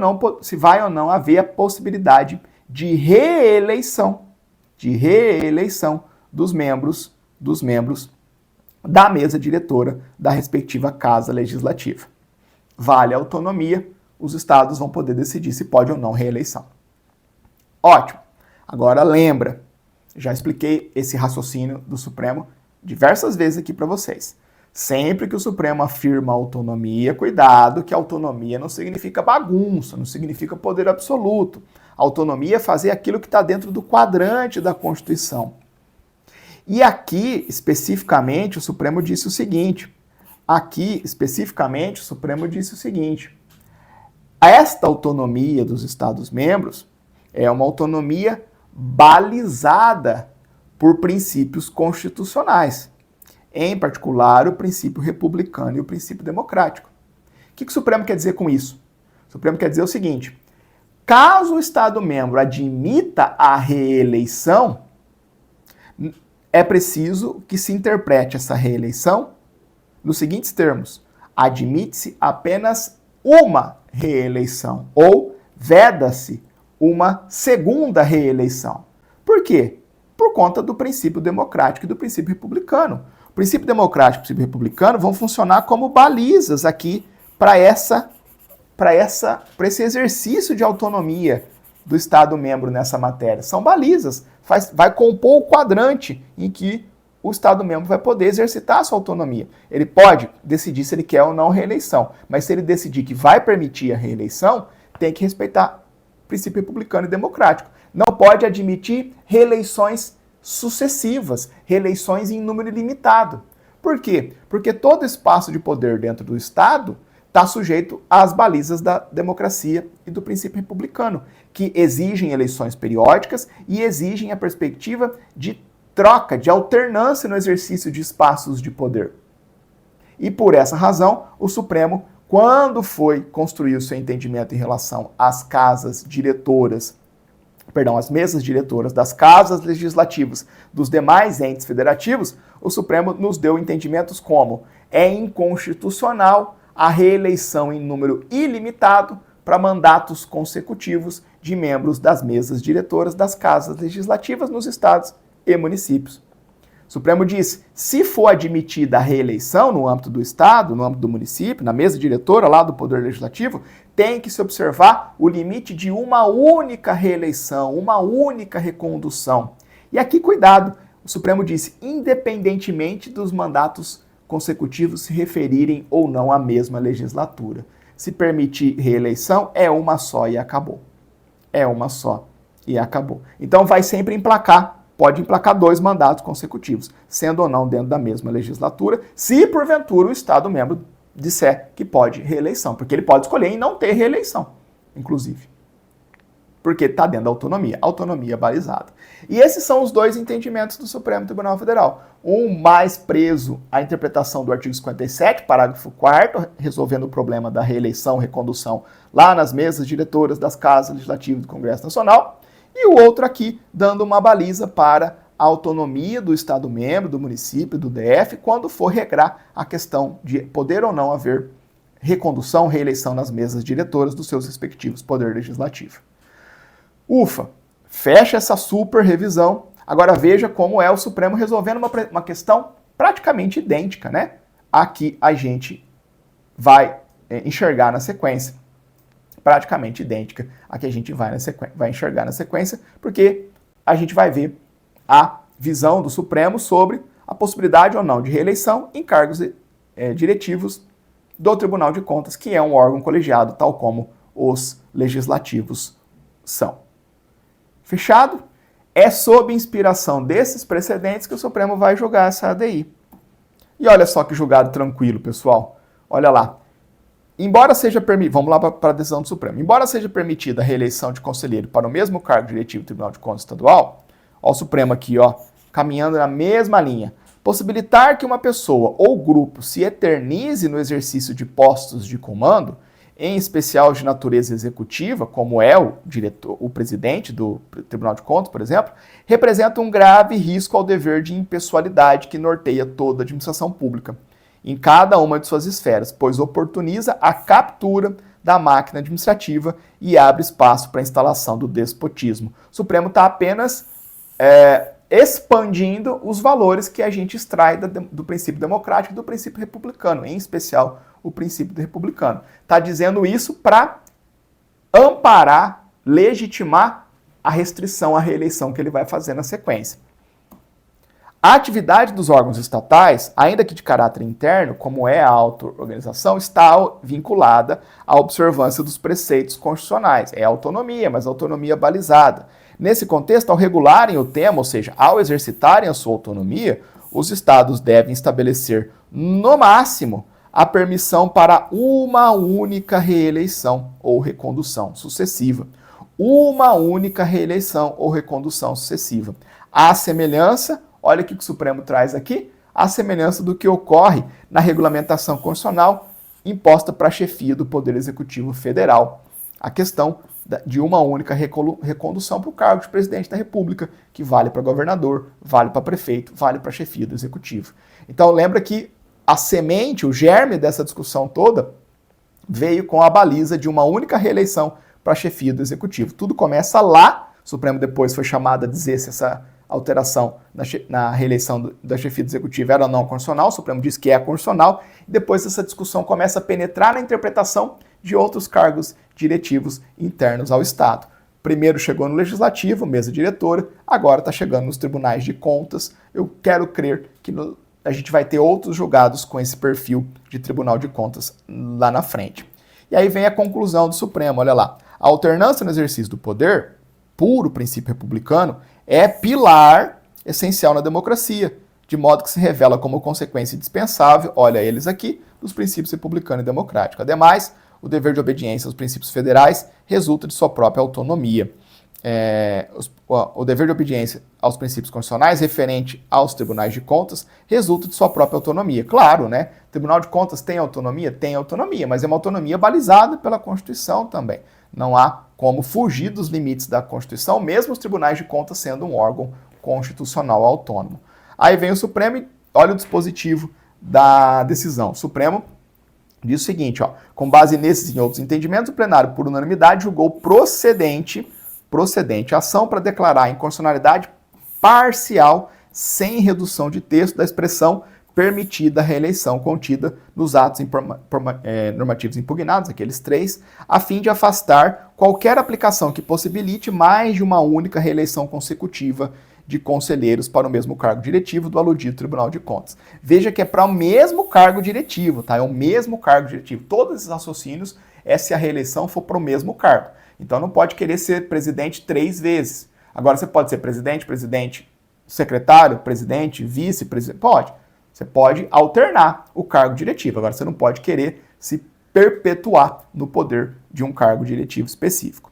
não haver a possibilidade de reeleição dos membros da mesa diretora da respectiva casa legislativa. Vale a autonomia, os estados vão poder decidir se pode ou não reeleição. Ótimo. Agora lembra, já expliquei esse raciocínio do Supremo diversas vezes aqui para vocês. Sempre que o Supremo afirma autonomia, cuidado que autonomia não significa bagunça, não significa poder absoluto. Autonomia é fazer aquilo que está dentro do quadrante da Constituição. E aqui, especificamente, o Supremo disse o seguinte. Esta autonomia dos Estados-membros é uma autonomia balizada por princípios constitucionais, em particular o princípio republicano e o princípio democrático. O que o Supremo quer dizer com isso? O Supremo quer dizer o seguinte: caso o Estado-membro admita a reeleição, é preciso que se interprete essa reeleição nos seguintes termos: admite-se apenas uma reeleição ou veda-se uma segunda reeleição. Por quê? Por conta do princípio democrático e do princípio republicano. O princípio democrático e o princípio republicano vão funcionar como balizas aqui para esse exercício de autonomia do Estado-membro nessa matéria. São balizas, vai compor o quadrante em que o Estado-membro vai poder exercitar a sua autonomia. Ele pode decidir se ele quer ou não reeleição, mas se ele decidir que vai permitir a reeleição, tem que respeitar o princípio republicano e democrático. Não pode admitir reeleições sucessivas, reeleições em número ilimitado. Por quê? Porque todo espaço de poder dentro do Estado está sujeito às balizas da democracia e do princípio republicano, que exigem eleições periódicas e exigem a perspectiva de troca, de alternância no exercício de espaços de poder. E por essa razão, o Supremo, quando foi construir o seu entendimento em relação às às mesas diretoras das casas legislativas dos demais entes federativos, o Supremo nos deu entendimentos como é inconstitucional a reeleição em número ilimitado para mandatos consecutivos de membros das mesas diretoras das casas legislativas nos estados e municípios. O Supremo diz, se for admitida a reeleição no âmbito do estado, no âmbito do município, na mesa diretora lá do Poder Legislativo, tem que se observar o limite de uma única reeleição, uma única recondução. E aqui, cuidado, o Supremo disse, independentemente dos mandatos consecutivos se referirem ou não à mesma legislatura. Se permitir reeleição, é uma só e acabou. É uma só e acabou. Então vai sempre emplacar, pode emplacar 2 mandatos consecutivos, sendo ou não dentro da mesma legislatura, se porventura o Estado-membro disser que pode reeleição, porque ele pode escolher em não ter reeleição, inclusive. Porque está dentro da autonomia balizada. E esses são os 2 entendimentos do Supremo Tribunal Federal. Um mais preso à interpretação do artigo 57, parágrafo 4º, resolvendo o problema da reeleição, recondução lá nas mesas diretoras das casas legislativas do Congresso Nacional, e o outro aqui dando uma baliza para a autonomia do Estado-membro, do município, do DF, quando for regrar a questão de poder ou não haver recondução, reeleição nas mesas diretoras dos seus respectivos poder legislativo. Ufa, fecha essa super revisão. Agora veja como é o Supremo resolvendo uma questão praticamente idêntica, né? A que a gente vai enxergar na sequência. Praticamente idêntica a que a gente vai enxergar na sequência, porque a gente vai ver a visão do Supremo sobre a possibilidade ou não de reeleição em cargos diretivos do Tribunal de Contas, que é um órgão colegiado, tal como os legislativos são. Fechado? É sob inspiração desses precedentes que o Supremo vai julgar essa ADI. E olha só que julgado tranquilo, pessoal. Olha lá. Embora seja permitida, vamos lá para a decisão do Supremo. Embora seja permitida a reeleição de conselheiro para o mesmo cargo diretivo do Tribunal de Contas Estadual, ó, o Supremo aqui, ó, caminhando na mesma linha. Possibilitar que uma pessoa ou grupo se eternize no exercício de postos de comando em especial de natureza executiva, como é o presidente do Tribunal de Contas, por exemplo, representa um grave risco ao dever de impessoalidade que norteia toda a administração pública, em cada uma de suas esferas, pois oportuniza a captura da máquina administrativa e abre espaço para a instalação do despotismo. O Supremo está apenas expandindo os valores que a gente extrai do princípio democrático e do princípio republicano, em especial o princípio republicano. Está dizendo isso para amparar, legitimar a restrição à reeleição que ele vai fazer na sequência. A atividade dos órgãos estatais, ainda que de caráter interno, como é a auto-organização, está vinculada à observância dos preceitos constitucionais. É autonomia, mas autonomia balizada. Nesse contexto, ao regularem o tema, ou seja, ao exercitarem a sua autonomia, os estados devem estabelecer, no máximo, a permissão para uma única reeleição ou recondução sucessiva. Uma única reeleição ou recondução sucessiva. À semelhança, olha o que o Supremo traz aqui, à semelhança do que ocorre na regulamentação constitucional imposta para a chefia do Poder Executivo Federal. A questão de uma única recondução para o cargo de presidente da República, que vale para governador, vale para prefeito, vale para a chefia do Executivo. Então lembra que a semente, o germe dessa discussão toda, veio com a baliza de uma única reeleição para a chefia do Executivo. Tudo começa lá, o Supremo depois foi chamado a dizer se essa alteração na reeleição da chefia do Executivo era ou não constitucional, o Supremo diz que é constitucional, e depois essa discussão começa a penetrar na interpretação de outros cargos diretivos internos ao Estado. Primeiro chegou no Legislativo, mesa diretora, agora está chegando nos tribunais de contas. Eu quero crer que a gente vai ter outros julgados com esse perfil de Tribunal de Contas lá na frente. E aí vem a conclusão do Supremo, olha lá. A alternância no exercício do poder, puro princípio republicano, é pilar essencial na democracia, de modo que se revela como consequência indispensável, olha eles aqui, dos princípios republicano e democrático. Ademais, o dever de obediência aos princípios federais resulta de sua própria autonomia. O dever de obediência aos princípios constitucionais referente aos tribunais de contas resulta de sua própria autonomia. Claro, né? O Tribunal de Contas tem autonomia? Tem autonomia, mas é uma autonomia balizada pela Constituição também. Não há como fugir dos limites da Constituição, mesmo os tribunais de contas sendo um órgão constitucional autônomo. Aí vem o Supremo e olha o dispositivo da decisão. O Supremo diz o seguinte, com base nesses e outros entendimentos, o plenário, por unanimidade, julgou procedente a ação para declarar a inconstitucionalidade parcial, sem redução de texto, da expressão permitida a reeleição contida nos atos normativos impugnados, aqueles 3, a fim de afastar qualquer aplicação que possibilite mais de uma única reeleição consecutiva de conselheiros para o mesmo cargo diretivo do aludido Tribunal de Contas. Veja que é para o mesmo cargo diretivo, tá? É o mesmo cargo diretivo. Todos esses raciocínios é se a reeleição for para o mesmo cargo. Então não pode querer ser presidente 3 vezes. Agora você pode ser presidente, secretário, presidente, vice-presidente. Pode. Você pode alternar o cargo diretivo. Agora você não pode querer se perpetuar no poder de um cargo diretivo específico.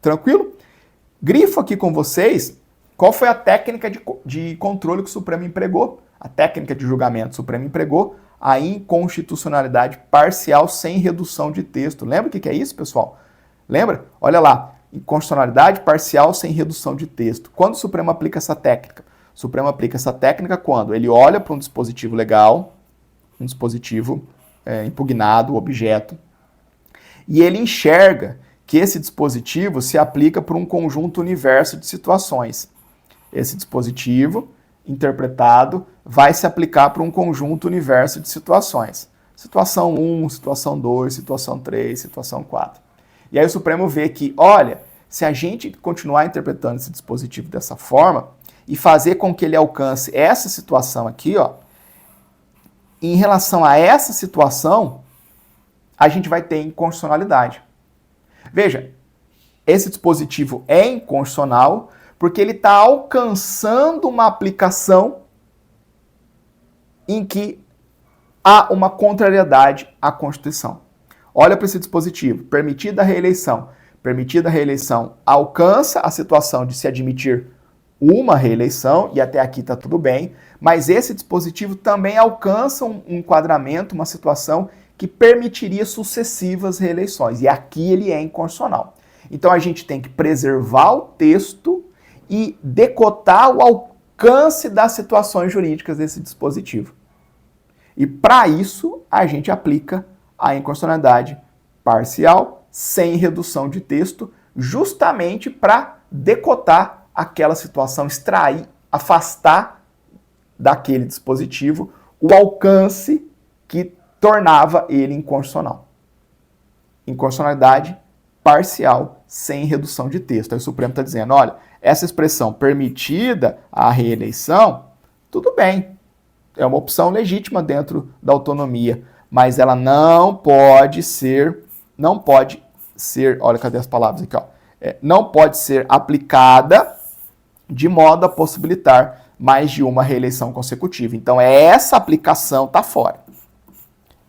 Tranquilo? Grifo aqui com vocês qual foi a técnica de controle que o Supremo empregou, a técnica de julgamento que o Supremo empregou, a inconstitucionalidade parcial sem redução de texto. Lembra o que é isso, pessoal? Lembra? Olha lá, inconstitucionalidade parcial sem redução de texto. Quando o Supremo aplica essa técnica? O Supremo aplica essa técnica quando ele olha para um dispositivo legal, um dispositivo impugnado, objeto, e ele enxerga que esse dispositivo se aplica para um conjunto universo de situações. Esse dispositivo interpretado vai se aplicar para um conjunto universo de situações. Situação 1, situação 2, situação 3, situação 4. E aí o Supremo vê que, olha, se a gente continuar interpretando esse dispositivo dessa forma e fazer com que ele alcance essa situação aqui, em relação a essa situação, a gente vai ter inconstitucionalidade. Veja, esse dispositivo é inconstitucional porque ele está alcançando uma aplicação em que há uma contrariedade à Constituição. Olha para esse dispositivo, permitida a reeleição. Permitida a reeleição alcança a situação de se admitir uma reeleição, e até aqui está tudo bem, mas esse dispositivo também alcança um enquadramento, uma situação que permitiria sucessivas reeleições. E aqui ele é inconstitucional. Então a gente tem que preservar o texto e decotar o alcance das situações jurídicas desse dispositivo. E para isso a gente aplica a inconstitucionalidade parcial sem redução de texto, justamente para decotar aquela situação, extrair, afastar daquele dispositivo o alcance que tornava ele inconstitucional. Inconstitucionalidade parcial sem redução de texto. Aí o Supremo está dizendo, olha, essa expressão permitida a reeleição, tudo bem, é uma opção legítima dentro da autonomia, mas ela não pode ser, olha, cadê as palavras aqui, ó? Não pode ser aplicada de modo a possibilitar mais de uma reeleição consecutiva. Então, essa aplicação está fora.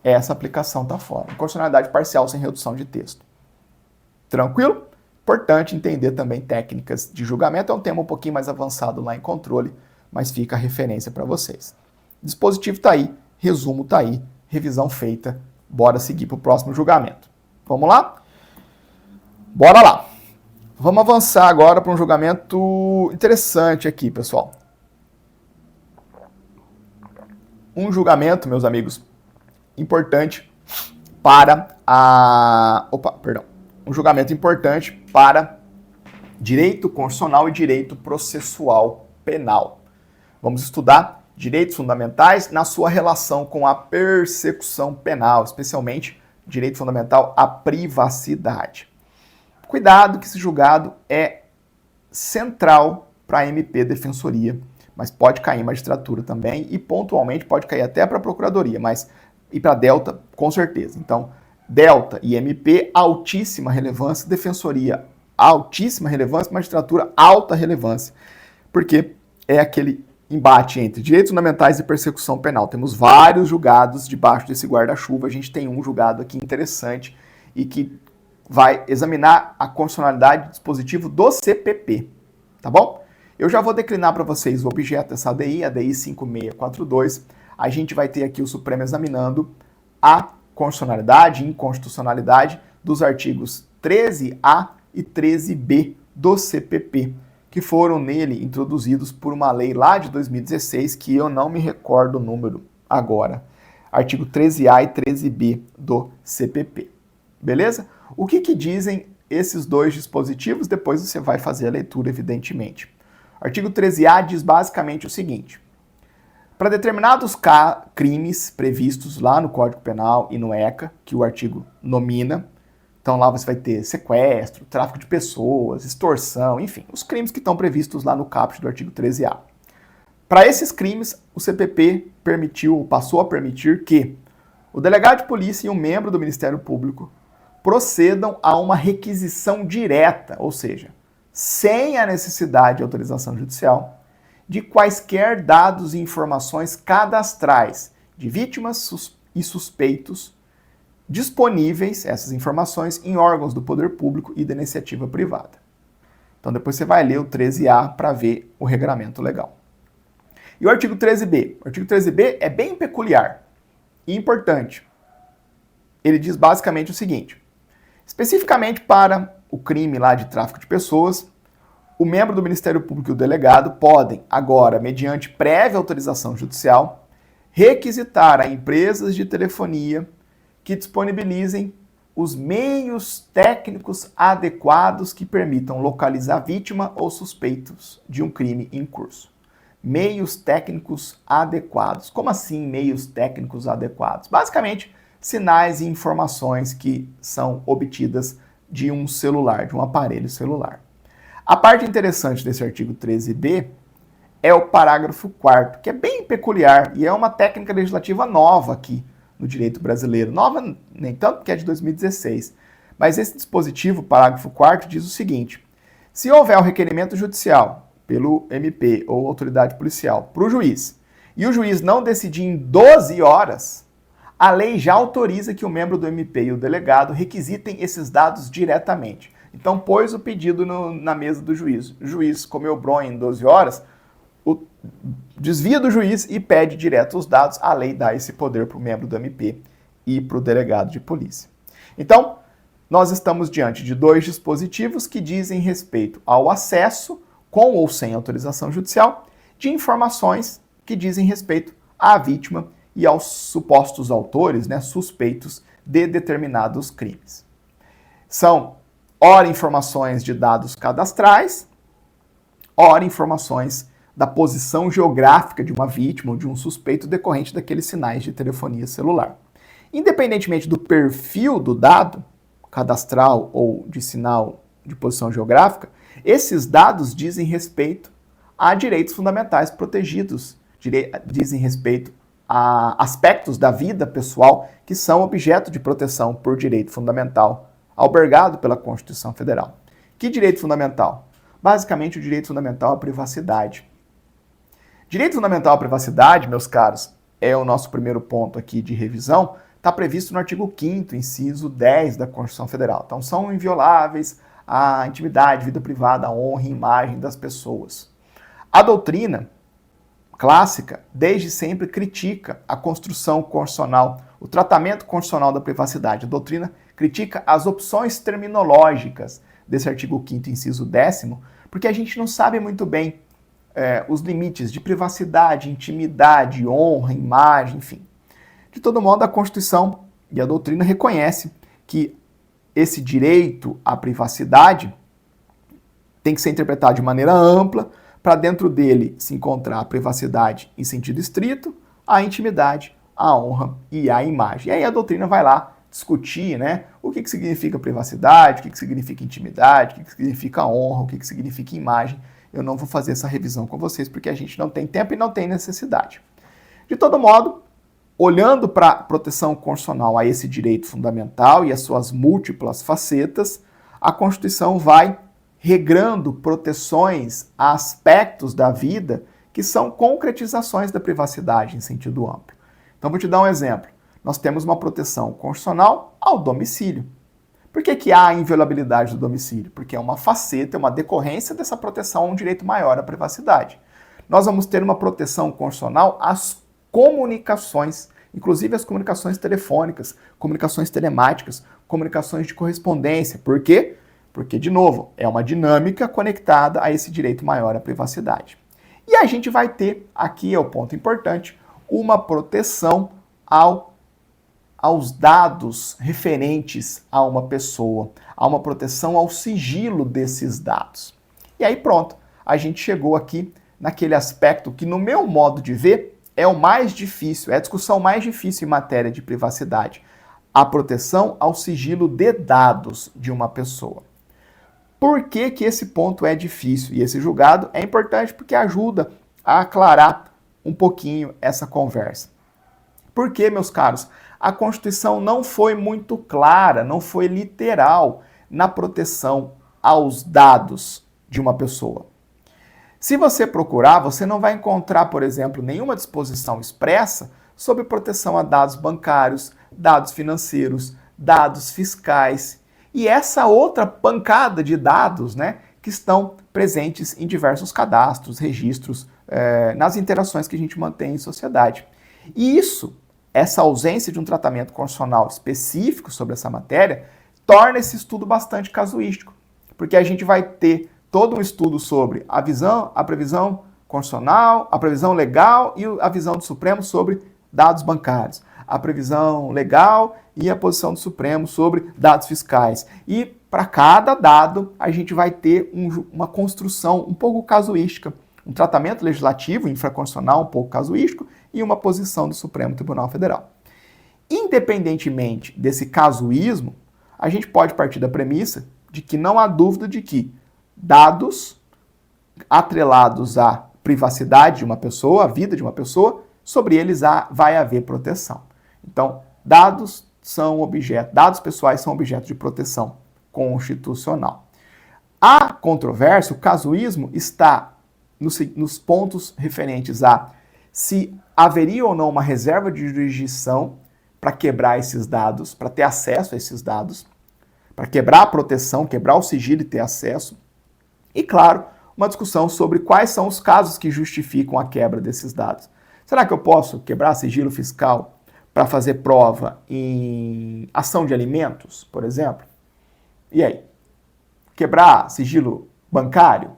Essa aplicação está fora. Inconstitucionalidade parcial sem redução de texto. Tranquilo? Importante entender também técnicas de julgamento. É um tema um pouquinho mais avançado lá em controle, mas fica a referência para vocês. Dispositivo está aí, resumo está aí, revisão feita. Bora seguir para o próximo julgamento. Vamos lá? Bora lá. Vamos avançar agora para um julgamento interessante aqui, pessoal. Um julgamento, meus amigos, importante para um julgamento importante para direito constitucional e direito processual penal. Vamos estudar direitos fundamentais na sua relação com a persecução penal, especialmente direito fundamental à privacidade. Cuidado que esse julgado é central para a MP Defensoria, mas pode cair em magistratura também e pontualmente pode cair até para a Procuradoria, e para Delta com certeza. Então, Delta e MP, altíssima relevância, Defensoria, altíssima relevância, magistratura, alta relevância, porque é aquele embate entre direitos fundamentais e persecução penal. Temos vários julgados debaixo desse guarda-chuva, a gente tem um julgado aqui interessante e que vai examinar a constitucionalidade do dispositivo do CPP, tá bom? Eu já vou declinar para vocês o objeto dessa ADI, a ADI 5642. A gente vai ter aqui o Supremo examinando a constitucionalidade e inconstitucionalidade dos artigos 13A e 13B do CPP, que foram nele introduzidos por uma lei lá de 2016, que eu não me recordo o número agora. Artigo 13A e 13B do CPP. Beleza? O que dizem esses dois dispositivos? Depois você vai fazer a leitura, evidentemente. O artigo 13A diz basicamente o seguinte: para determinados crimes previstos lá no Código Penal e no ECA, que o artigo nomina, então lá você vai ter sequestro, tráfico de pessoas, extorsão, enfim, os crimes que estão previstos lá no caput do artigo 13A. Para esses crimes, o CPP passou a permitir que o delegado de polícia e um membro do Ministério Público procedam a uma requisição direta, ou seja, sem a necessidade de autorização judicial, de quaisquer dados e informações cadastrais de vítimas e suspeitos disponíveis, essas informações, em órgãos do poder público e da iniciativa privada. Então depois você vai ler o 13A para ver o regramento legal. E o artigo 13B? O artigo 13B é bem peculiar e importante. Ele diz basicamente o seguinte: especificamente para o crime lá de tráfico de pessoas, o membro do Ministério Público e o delegado podem, agora, mediante prévia autorização judicial, requisitar a empresas de telefonia que disponibilizem os meios técnicos adequados que permitam localizar a vítima ou suspeitos de um crime em curso. Meios técnicos adequados. Como assim meios técnicos adequados? Basicamente, sinais e informações que são obtidas de um celular, de um aparelho celular. A parte interessante desse artigo 13B é o parágrafo 4º, que é bem peculiar e é uma técnica legislativa nova aqui no direito brasileiro. Nova nem tanto porque é de 2016, mas esse dispositivo, parágrafo 4º, diz o seguinte: se houver um requerimento judicial pelo MP ou autoridade policial para o juiz e o juiz não decidir em 12 horas, a lei já autoriza que o membro do MP e o delegado requisitem esses dados diretamente. Então, pôs o pedido na mesa do juiz. O juiz comeu bronha em 12 horas, desvia do juiz e pede direto os dados. A lei dá esse poder para o membro do MP e para o delegado de polícia. Então, nós estamos diante de dois dispositivos que dizem respeito ao acesso, com ou sem autorização judicial, de informações que dizem respeito à vítima e aos supostos autores, né, suspeitos de determinados crimes. São, ora, informações de dados cadastrais, ora, informações da posição geográfica de uma vítima ou de um suspeito decorrente daqueles sinais de telefonia celular. Independentemente do perfil do dado, cadastral ou de sinal de posição geográfica, esses dados dizem respeito a direitos fundamentais protegidos, dizem respeito a aspectos da vida pessoal que são objeto de proteção por direito fundamental, albergado pela Constituição Federal. Que direito fundamental? Basicamente, o direito fundamental à privacidade. Direito fundamental à privacidade, meus caros, é o nosso primeiro ponto aqui de revisão, está previsto no artigo 5º, inciso 10 da Constituição Federal. Então, são invioláveis a intimidade, vida privada, a honra e imagem das pessoas. A doutrina clássica, desde sempre, critica a construção constitucional, o tratamento constitucional da privacidade. A doutrina critica as opções terminológicas desse artigo 5º, inciso 10º, porque a gente não sabe muito bem os limites de privacidade, intimidade, honra, imagem, enfim. De todo modo, a Constituição e a doutrina reconhecem que esse direito à privacidade tem que ser interpretado de maneira ampla, para dentro dele se encontrar a privacidade em sentido estrito, a intimidade, a honra e a imagem. E aí a doutrina vai lá discutir, né, o que significa privacidade, o que significa intimidade, o que significa honra, o que significa imagem. Eu não vou fazer essa revisão com vocês porque a gente não tem tempo e não tem necessidade. De todo modo, olhando para a proteção constitucional a esse direito fundamental e as suas múltiplas facetas, a Constituição vai regrando proteções a aspectos da vida que são concretizações da privacidade em sentido amplo. Então, vou te dar um exemplo. Nós temos uma proteção constitucional ao domicílio. Por que há a inviolabilidade do domicílio? Porque é uma faceta, é uma decorrência dessa proteção a um direito maior à privacidade. Nós vamos ter uma proteção constitucional às comunicações, inclusive as comunicações telefônicas, comunicações telemáticas, comunicações de correspondência. Por quê? Porque, de novo, é uma dinâmica conectada a esse direito maior à privacidade. E a gente vai ter, aqui é o ponto importante, uma proteção aos dados referentes a uma pessoa, há uma proteção ao sigilo desses dados. E aí pronto, a gente chegou aqui naquele aspecto que, no meu modo de ver, é o mais difícil, é a discussão mais difícil em matéria de privacidade, a proteção ao sigilo de dados de uma pessoa. Por que esse ponto é difícil? E esse julgado é importante porque ajuda a aclarar um pouquinho essa conversa. Porque, meus caros, a Constituição não foi muito clara, não foi literal na proteção aos dados de uma pessoa. Se você procurar, você não vai encontrar, por exemplo, nenhuma disposição expressa sobre proteção a dados bancários, dados financeiros, dados fiscais e essa outra pancada de dados, né, que estão presentes em diversos cadastros, registros, nas interações que a gente mantém em sociedade. E essa ausência de um tratamento constitucional específico sobre essa matéria, torna esse estudo bastante casuístico, porque a gente vai ter todo um estudo sobre a previsão constitucional, a previsão legal e a visão do Supremo sobre dados bancários, a previsão legal e a posição do Supremo sobre dados fiscais. E para cada dado a gente vai ter uma construção um pouco casuística, um tratamento legislativo infraconstitucional um pouco casuístico e uma posição do Supremo Tribunal Federal. Independentemente desse casuísmo, a gente pode partir da premissa de que não há dúvida de que dados atrelados à privacidade de uma pessoa, à vida de uma pessoa, sobre eles vai haver proteção. Então, dados pessoais são objeto de proteção constitucional. A controvérsia, o casuísmo, está nos pontos referentes a se haveria ou não uma reserva de jurisdição para quebrar esses dados, para ter acesso a esses dados, para quebrar a proteção, quebrar o sigilo e ter acesso. E, claro, uma discussão sobre quais são os casos que justificam a quebra desses dados. Será que eu posso quebrar sigilo fiscal para fazer prova em ação de alimentos, por exemplo? E aí? Quebrar sigilo bancário?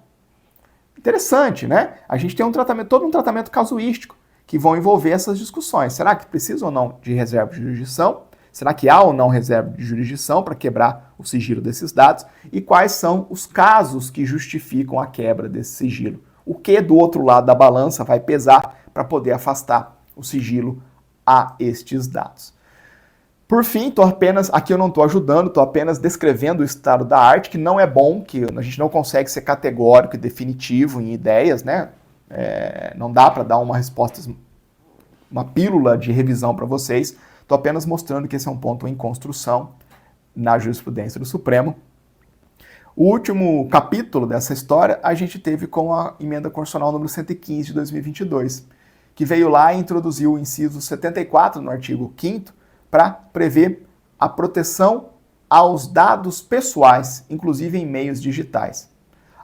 Interessante, né? A gente tem todo um tratamento casuístico que vão envolver essas discussões. Será que precisa ou não de reserva de jurisdição? Será que há ou não reserva de jurisdição para quebrar o sigilo desses dados? E quais são os casos que justificam a quebra desse sigilo? O que do outro lado da balança vai pesar para poder afastar o sigilo a estes dados? Por fim, aqui eu não estou ajudando, estou apenas descrevendo o estado da arte, que não é bom, que a gente não consegue ser categórico e definitivo em ideias, né? Não dá para dar uma resposta, uma pílula de revisão para vocês. Estou apenas mostrando que esse é um ponto em construção na jurisprudência do Supremo. O último capítulo dessa história a gente teve com a emenda constitucional número 115 de 2022, que veio lá e introduziu o inciso 74 no artigo 5º para prever a proteção aos dados pessoais, inclusive em meios digitais.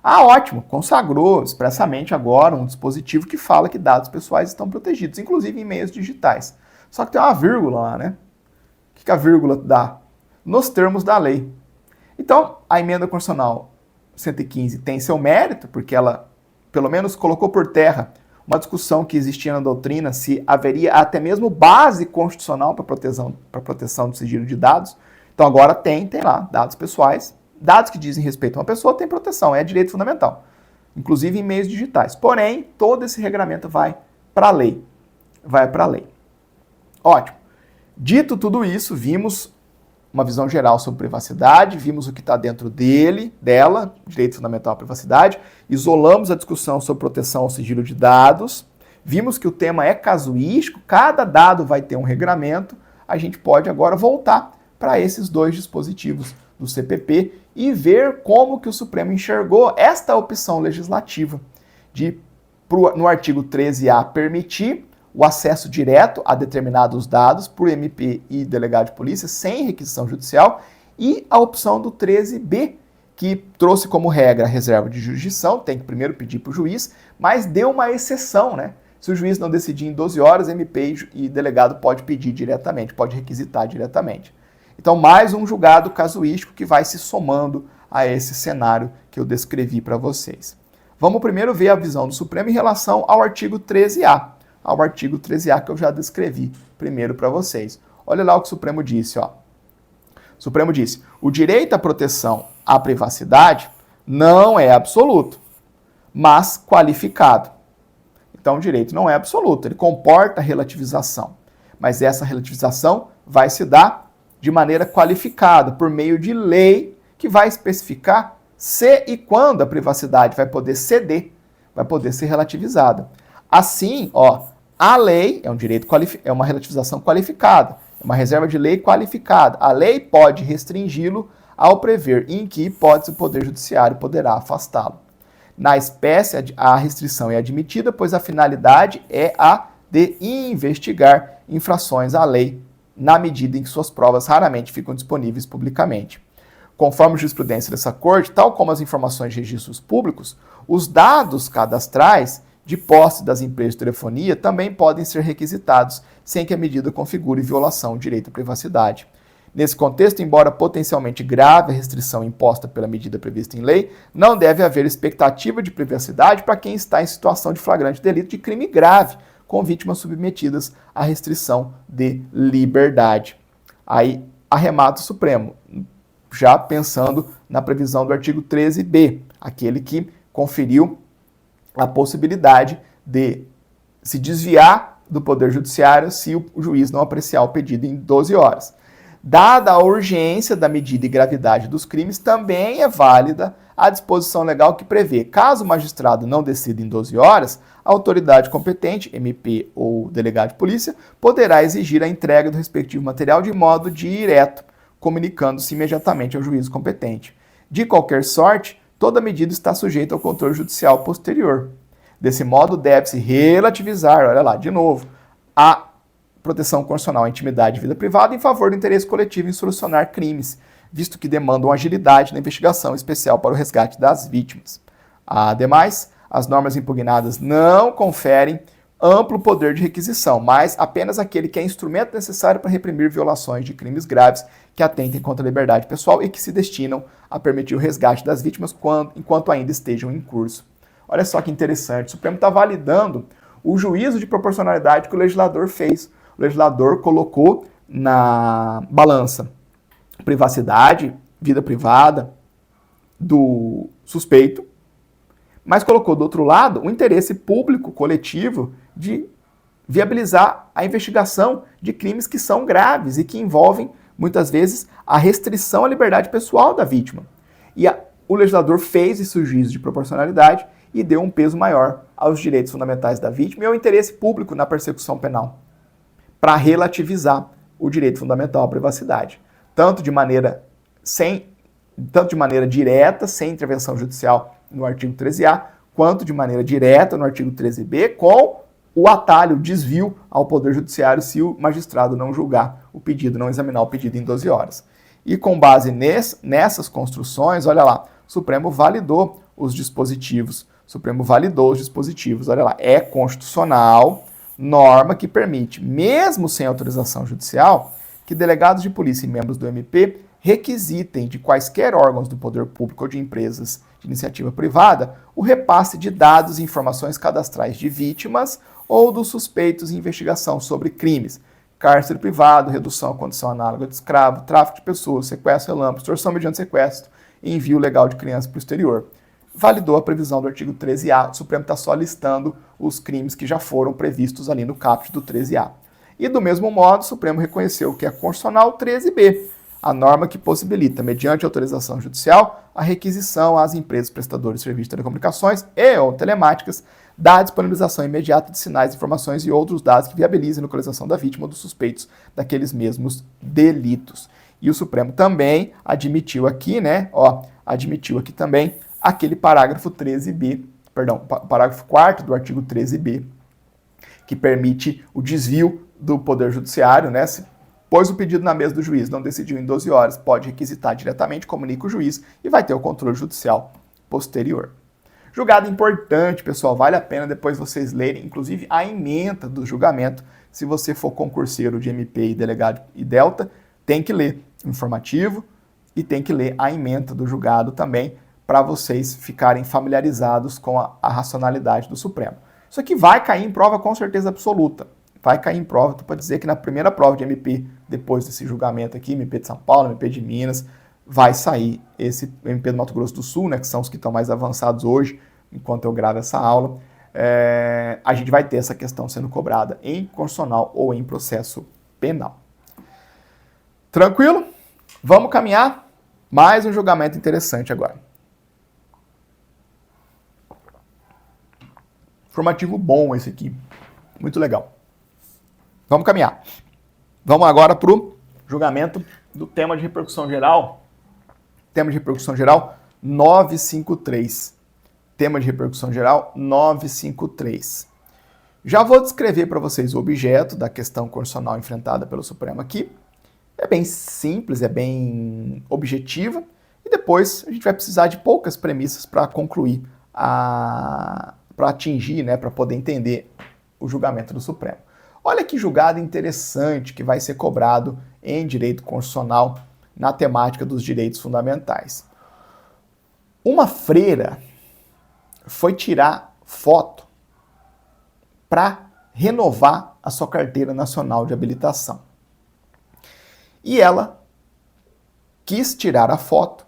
Ah, ótimo, consagrou expressamente agora um dispositivo que fala que dados pessoais estão protegidos, inclusive em meios digitais. Só que tem uma vírgula lá, né? O que a vírgula dá? Nos termos da lei. Então, a emenda constitucional 115 tem seu mérito, porque ela, pelo menos, colocou por terra uma discussão que existia na doutrina se haveria até mesmo base constitucional para proteção do sigilo de dados. Então, agora tem lá, dados pessoais, dados que dizem respeito a uma pessoa tem proteção, é direito fundamental, inclusive em meios digitais. Porém, todo esse regramento vai para a lei. Ótimo. Dito tudo isso, vimos uma visão geral sobre privacidade, vimos o que está dentro dela, direito fundamental à privacidade, isolamos a discussão sobre proteção ao sigilo de dados, vimos que o tema é casuístico, cada dado vai ter um regramento, a gente pode agora voltar para esses dois dispositivos do CPP e ver como que o Supremo enxergou esta opção legislativa de, no artigo 13A, permitir o acesso direto a determinados dados por MP e delegado de polícia sem requisição judicial, e a opção do 13B, que trouxe como regra a reserva de jurisdição, tem que primeiro pedir para o juiz, mas deu uma exceção, né? Se o juiz não decidir em 12 horas, MP e delegado pode pedir diretamente, pode requisitar diretamente. Então, mais um julgado casuístico que vai se somando a esse cenário que eu descrevi para vocês. Vamos primeiro ver a visão do Supremo em relação ao artigo 13A. Ao artigo 13A que eu já descrevi primeiro para vocês. Olha lá o que o Supremo disse, ó. O Supremo disse: o direito à proteção à privacidade não é absoluto, mas qualificado. Então, o direito não é absoluto, ele comporta relativização. Mas essa relativização vai se dar de maneira qualificada, por meio de lei que vai especificar se e quando a privacidade vai poder ceder, vai poder ser relativizada. Assim, ó, a lei é um direito é uma relativização qualificada, é uma reserva de lei qualificada. A lei pode restringi-lo ao prever em que hipótese o Poder Judiciário poderá afastá-lo. Na espécie, a restrição é admitida, pois a finalidade é a de investigar infrações à lei, na medida em que suas provas raramente ficam disponíveis publicamente. Conforme a jurisprudência dessa Corte, tal como as informações de registros públicos, os dados cadastrais de posse das empresas de telefonia também podem ser requisitados, sem que a medida configure violação do direito à privacidade. Nesse contexto, embora potencialmente grave a restrição imposta pela medida prevista em lei, não deve haver expectativa de privacidade para quem está em situação de flagrante delito de crime grave, com vítimas submetidas à restrição de liberdade. Aí arremata o Supremo, já pensando na previsão do artigo 13b, aquele que conferiu a possibilidade de se desviar do Poder Judiciário se o juiz não apreciar o pedido em 12 horas. Dada a urgência da medida e gravidade dos crimes, também é válida a disposição legal que prevê, caso o magistrado não decida em 12 horas, a autoridade competente, MP ou delegado de polícia, poderá exigir a entrega do respectivo material de modo direto, comunicando-se imediatamente ao juízo competente. De qualquer sorte, toda medida está sujeita ao controle judicial posterior. Desse modo, deve-se relativizar, olha lá, de novo, a proteção constitucional à intimidade e vida privada em favor do interesse coletivo em solucionar crimes, visto que demandam agilidade na investigação especial para o resgate das vítimas. Ademais, as normas impugnadas não conferem amplo poder de requisição, mas apenas aquele que é instrumento necessário para reprimir violações de crimes graves que atentem contra a liberdade pessoal e que se destinam a permitir o resgate das vítimas enquanto ainda estejam em curso. Olha só que interessante, o Supremo está validando o juízo de proporcionalidade que o legislador fez. O legislador colocou na balança privacidade, vida privada do suspeito, mas colocou do outro lado o interesse público coletivo de viabilizar a investigação de crimes que são graves e que envolvem, muitas vezes, a restrição à liberdade pessoal da vítima. E o legislador fez esse juízo de proporcionalidade e deu um peso maior aos direitos fundamentais da vítima e ao interesse público na persecução penal, para relativizar o direito fundamental à privacidade, tanto de maneira direta, sem intervenção judicial no artigo 13A, quanto de maneira direta no artigo 13B, com o atalho, o desvio ao Poder Judiciário se o magistrado não julgar o pedido, não examinar o pedido em 12 horas. E com base nessas construções, olha lá, o Supremo validou os dispositivos. Olha lá, é constitucional, norma que permite, mesmo sem autorização judicial, que delegados de polícia e membros do MP requisitem de quaisquer órgãos do poder público ou de empresas de iniciativa privada o repasse de dados e informações cadastrais de vítimas ou dos suspeitos em investigação sobre crimes, cárcere privado, redução à condição análoga de escravo, tráfico de pessoas, sequestro relâmpago, extorsão mediante sequestro e envio legal de criança para o exterior. Validou a previsão do artigo 13A, o Supremo está só listando os crimes que já foram previstos ali no caput do 13A. E do mesmo modo, o Supremo reconheceu que é constitucional 13B, a norma que possibilita, mediante autorização judicial, a requisição às empresas prestadoras de serviços de telecomunicações e ou telemáticas da disponibilização imediata de sinais, informações e outros dados que viabilizem a localização da vítima ou dos suspeitos daqueles mesmos delitos. E o Supremo também admitiu aqui, também aquele parágrafo 13B, parágrafo 4º do artigo 13B, que permite o desvio do Poder Judiciário, né? Se pôs o pedido na mesa do juiz, não decidiu em 12 horas, pode requisitar diretamente, comunica o juiz e vai ter o controle judicial posterior. Julgado importante, pessoal, vale a pena depois vocês lerem, inclusive a ementa do julgamento. Se você for concurseiro de MP e delegado e Delta, tem que ler o informativo e tem que ler a ementa do julgado também, para vocês ficarem familiarizados com a racionalidade do Supremo. Isso aqui vai cair em prova com certeza absoluta. Vai cair em prova, para dizer que na primeira prova de MP, depois desse julgamento aqui, MP de São Paulo, MP de Minas, vai sair esse MP do Mato Grosso do Sul, né, que são os que estão mais avançados hoje, enquanto eu gravo essa aula. A gente vai ter essa questão sendo cobrada em constitucional ou em processo penal. Tranquilo? Vamos caminhar? Mais um julgamento interessante agora. Informativo bom esse aqui. Muito legal. Vamos caminhar. Vamos agora para o julgamento do tema de repercussão geral. Tema de repercussão geral 953. Tema de repercussão geral 953. Já vou descrever para vocês o objeto da questão constitucional enfrentada pelo Supremo aqui. É bem simples, é bem objetiva. E depois a gente vai precisar de poucas premissas para concluir para atingir, né, para poder entender o julgamento do Supremo. Olha que julgado interessante que vai ser cobrado em direito constitucional na temática dos direitos fundamentais. Uma freira foi tirar foto para renovar a sua carteira nacional de habilitação. E ela quis tirar a foto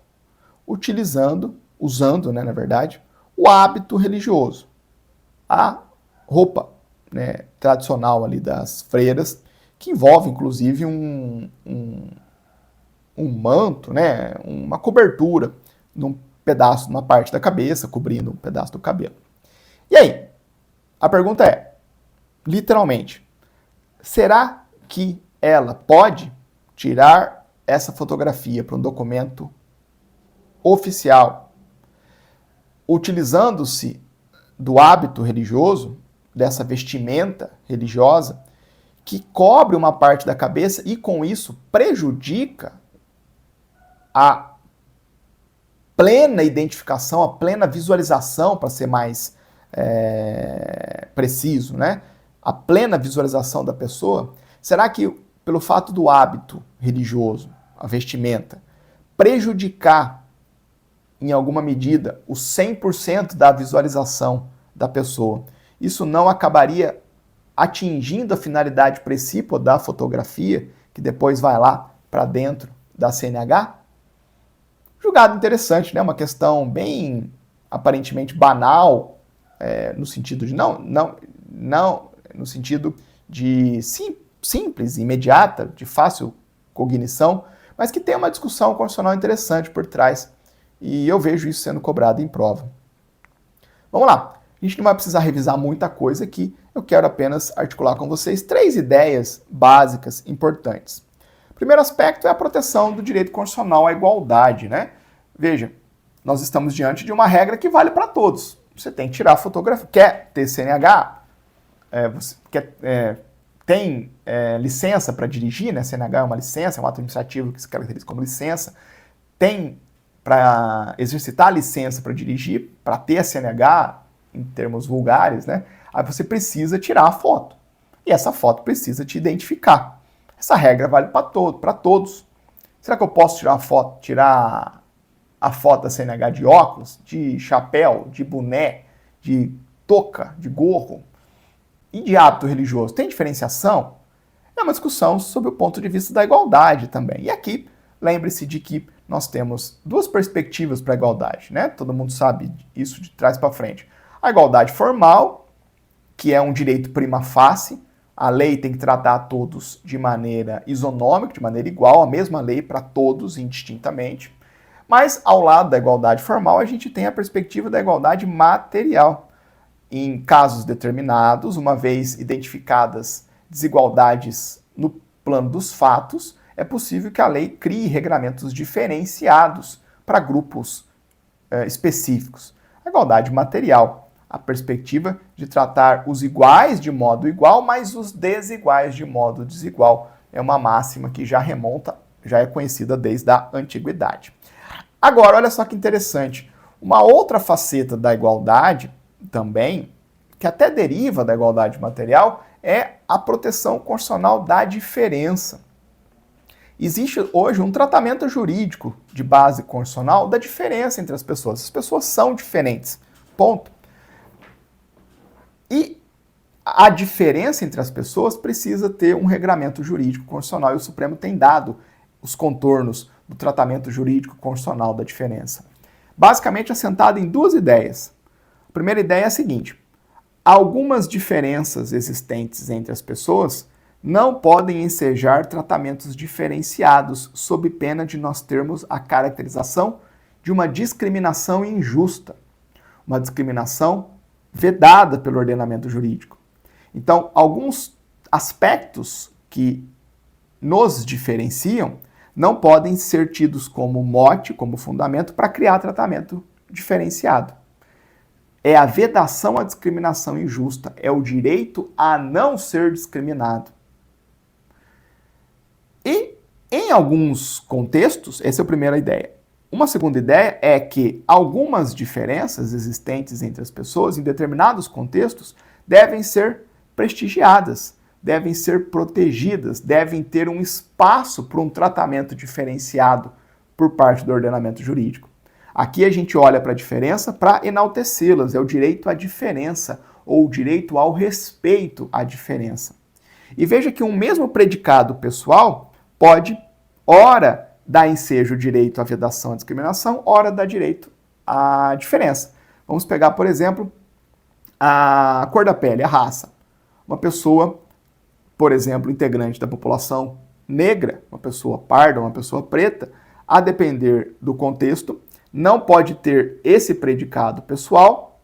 usando, né, na verdade, o hábito religioso. A roupa, né, tradicional ali das freiras, que envolve inclusive um manto, né, uma cobertura numa parte da cabeça, cobrindo um pedaço do cabelo. E aí, a pergunta é, literalmente, será que ela pode tirar essa fotografia para um documento oficial, utilizando-se do hábito religioso, dessa vestimenta religiosa, que cobre uma parte da cabeça e, com isso, prejudica a plena identificação, a plena visualização, para ser mais preciso, né, a plena visualização da pessoa, será que pelo fato do hábito religioso, a vestimenta, prejudicar em alguma medida o 100% da visualização da pessoa, isso não acabaria atingindo a finalidade precípua da fotografia, que depois vai lá para dentro da CNH? Julgado interessante, né? Uma questão bem aparentemente banal, no sentido de no sentido de simples, imediata, de fácil cognição, mas que tem uma discussão constitucional interessante por trás. E eu vejo isso sendo cobrado em prova. Vamos lá. A gente não vai precisar revisar muita coisa aqui. Eu quero apenas articular com vocês 3 ideias básicas importantes. O primeiro aspecto é a proteção do direito constitucional à igualdade, né? Veja, nós estamos diante de uma regra que vale para todos. Você tem que tirar a fotografia. Quer ter CNH? Tem licença para dirigir, né? CNH é uma licença, é um ato administrativo que se caracteriza como licença. Tem para exercitar a licença para dirigir, para ter a CNH, em termos vulgares, né? Aí você precisa tirar a foto. E essa foto precisa te identificar. Essa regra vale para todos. Será que eu posso tirar a foto da CNH de óculos, de chapéu, de boné, de touca, de gorro e de hábito religioso? Tem diferenciação? É uma discussão sob o ponto de vista da igualdade também. E aqui, lembre-se de que nós temos 2 perspectivas para a igualdade, né? Todo mundo sabe isso de trás para frente. A igualdade formal, que é um direito prima facie, a lei tem que tratar a todos de maneira isonômica, de maneira igual, a mesma lei para todos indistintamente. Mas, ao lado da igualdade formal, a gente tem a perspectiva da igualdade material. Em casos determinados, uma vez identificadas desigualdades no plano dos fatos, é possível que a lei crie regramentos diferenciados para grupos específicos. A igualdade material, a perspectiva de tratar os iguais de modo igual, mas os desiguais de modo desigual. É uma máxima que já é conhecida desde a antiguidade. Agora, olha só que interessante. Uma outra faceta da igualdade também, que até deriva da igualdade material, é a proteção constitucional da diferença. Existe hoje um tratamento jurídico de base constitucional da diferença entre as pessoas. As pessoas são diferentes. Ponto. E a diferença entre as pessoas precisa ter um regramento jurídico constitucional e o Supremo tem dado os contornos do tratamento jurídico constitucional da diferença. Basicamente assentado em 2 ideias. A primeira ideia é a seguinte: algumas diferenças existentes entre as pessoas não podem ensejar tratamentos diferenciados sob pena de nós termos a caracterização de uma discriminação injusta, uma discriminação vedada pelo ordenamento jurídico. Então, alguns aspectos que nos diferenciam não podem ser tidos como mote, como fundamento para criar tratamento diferenciado. É a vedação à discriminação injusta, é o direito a não ser discriminado. E, em alguns contextos, essa é a primeira ideia. Uma segunda ideia é que algumas diferenças existentes entre as pessoas, em determinados contextos, devem ser prestigiadas, devem ser protegidas, devem ter um espaço para um tratamento diferenciado por parte do ordenamento jurídico. Aqui a gente olha para a diferença para enaltecê-las, é o direito à diferença ou o direito ao respeito à diferença. E veja que um mesmo predicado pessoal pode, ora, dar ensejo o direito à vedação à discriminação, ora dar direito à diferença. Vamos pegar, por exemplo, a cor da pele, a raça. Uma pessoa, por exemplo, integrante da população negra, uma pessoa parda, uma pessoa preta, a depender do contexto, não pode ter esse predicado pessoal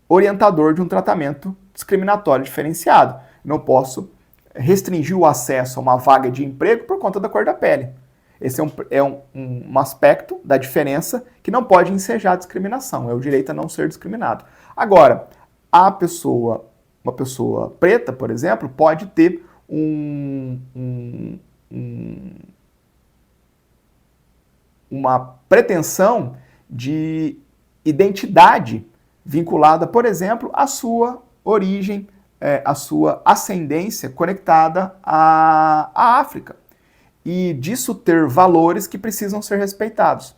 orientador de um tratamento discriminatório diferenciado. Não posso restringir o acesso a uma vaga de emprego por conta da cor da pele. Esse é um aspecto da diferença que não pode ensejar discriminação, é o direito a não ser discriminado. Agora, uma pessoa preta, por exemplo, pode ter uma pretensão de identidade vinculada, por exemplo, à sua origem a sua ascendência conectada à África. E disso ter valores que precisam ser respeitados.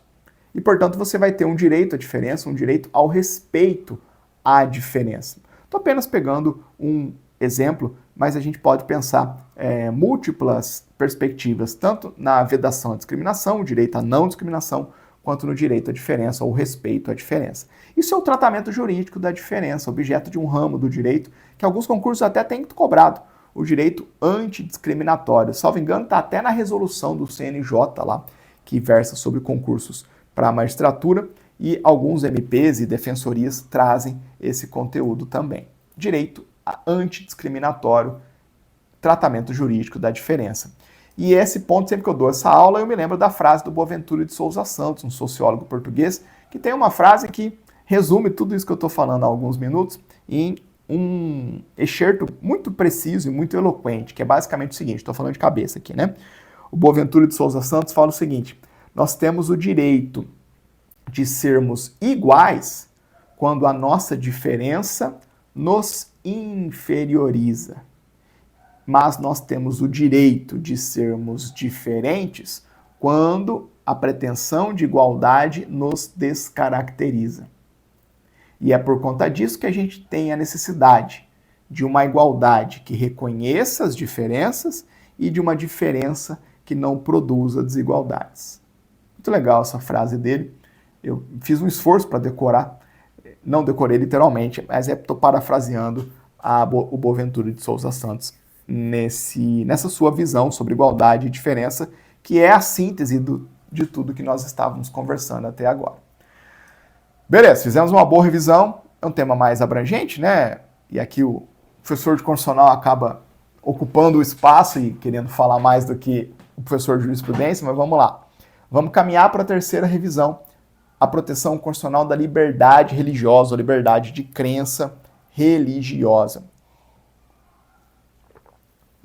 E, portanto, você vai ter um direito à diferença, um direito ao respeito à diferença. Estou apenas pegando um exemplo, mas a gente pode pensar múltiplas perspectivas, tanto na vedação à discriminação, o direito à não discriminação, quanto no direito à diferença ou respeito à diferença. Isso é o tratamento jurídico da diferença, objeto de um ramo do direito que alguns concursos até têm cobrado, o direito antidiscriminatório. Salvo engano, está até na resolução do CNJ lá, que versa sobre concursos para a magistratura, e alguns MPs e defensorias trazem esse conteúdo também. Direito antidiscriminatório, tratamento jurídico da diferença. E esse ponto, sempre que eu dou essa aula, eu me lembro da frase do Boaventura de Souza Santos, um sociólogo português, que tem uma frase que resume tudo isso que eu estou falando há alguns minutos em um excerto muito preciso e muito eloquente, que é basicamente o seguinte, estou falando de cabeça aqui, né? O Boaventura de Souza Santos fala o seguinte: nós temos o direito de sermos iguais quando a nossa diferença nos inferioriza. Mas nós temos o direito de sermos diferentes quando a pretensão de igualdade nos descaracteriza. E é por conta disso que a gente tem a necessidade de uma igualdade que reconheça as diferenças e de uma diferença que não produza desigualdades. Muito legal essa frase dele. Eu fiz um esforço para decorar, não decorei literalmente, mas estou parafraseando o Boaventura de Souza Santos nessa sua visão sobre igualdade e diferença, que é a síntese de tudo que nós estávamos conversando até agora. Beleza, fizemos uma boa revisão, é um tema mais abrangente, né? E aqui o professor de constitucional acaba ocupando o espaço e querendo falar mais do que o professor de jurisprudência, mas vamos lá. Vamos caminhar para a terceira revisão, a proteção constitucional da liberdade religiosa, ou liberdade de crença religiosa.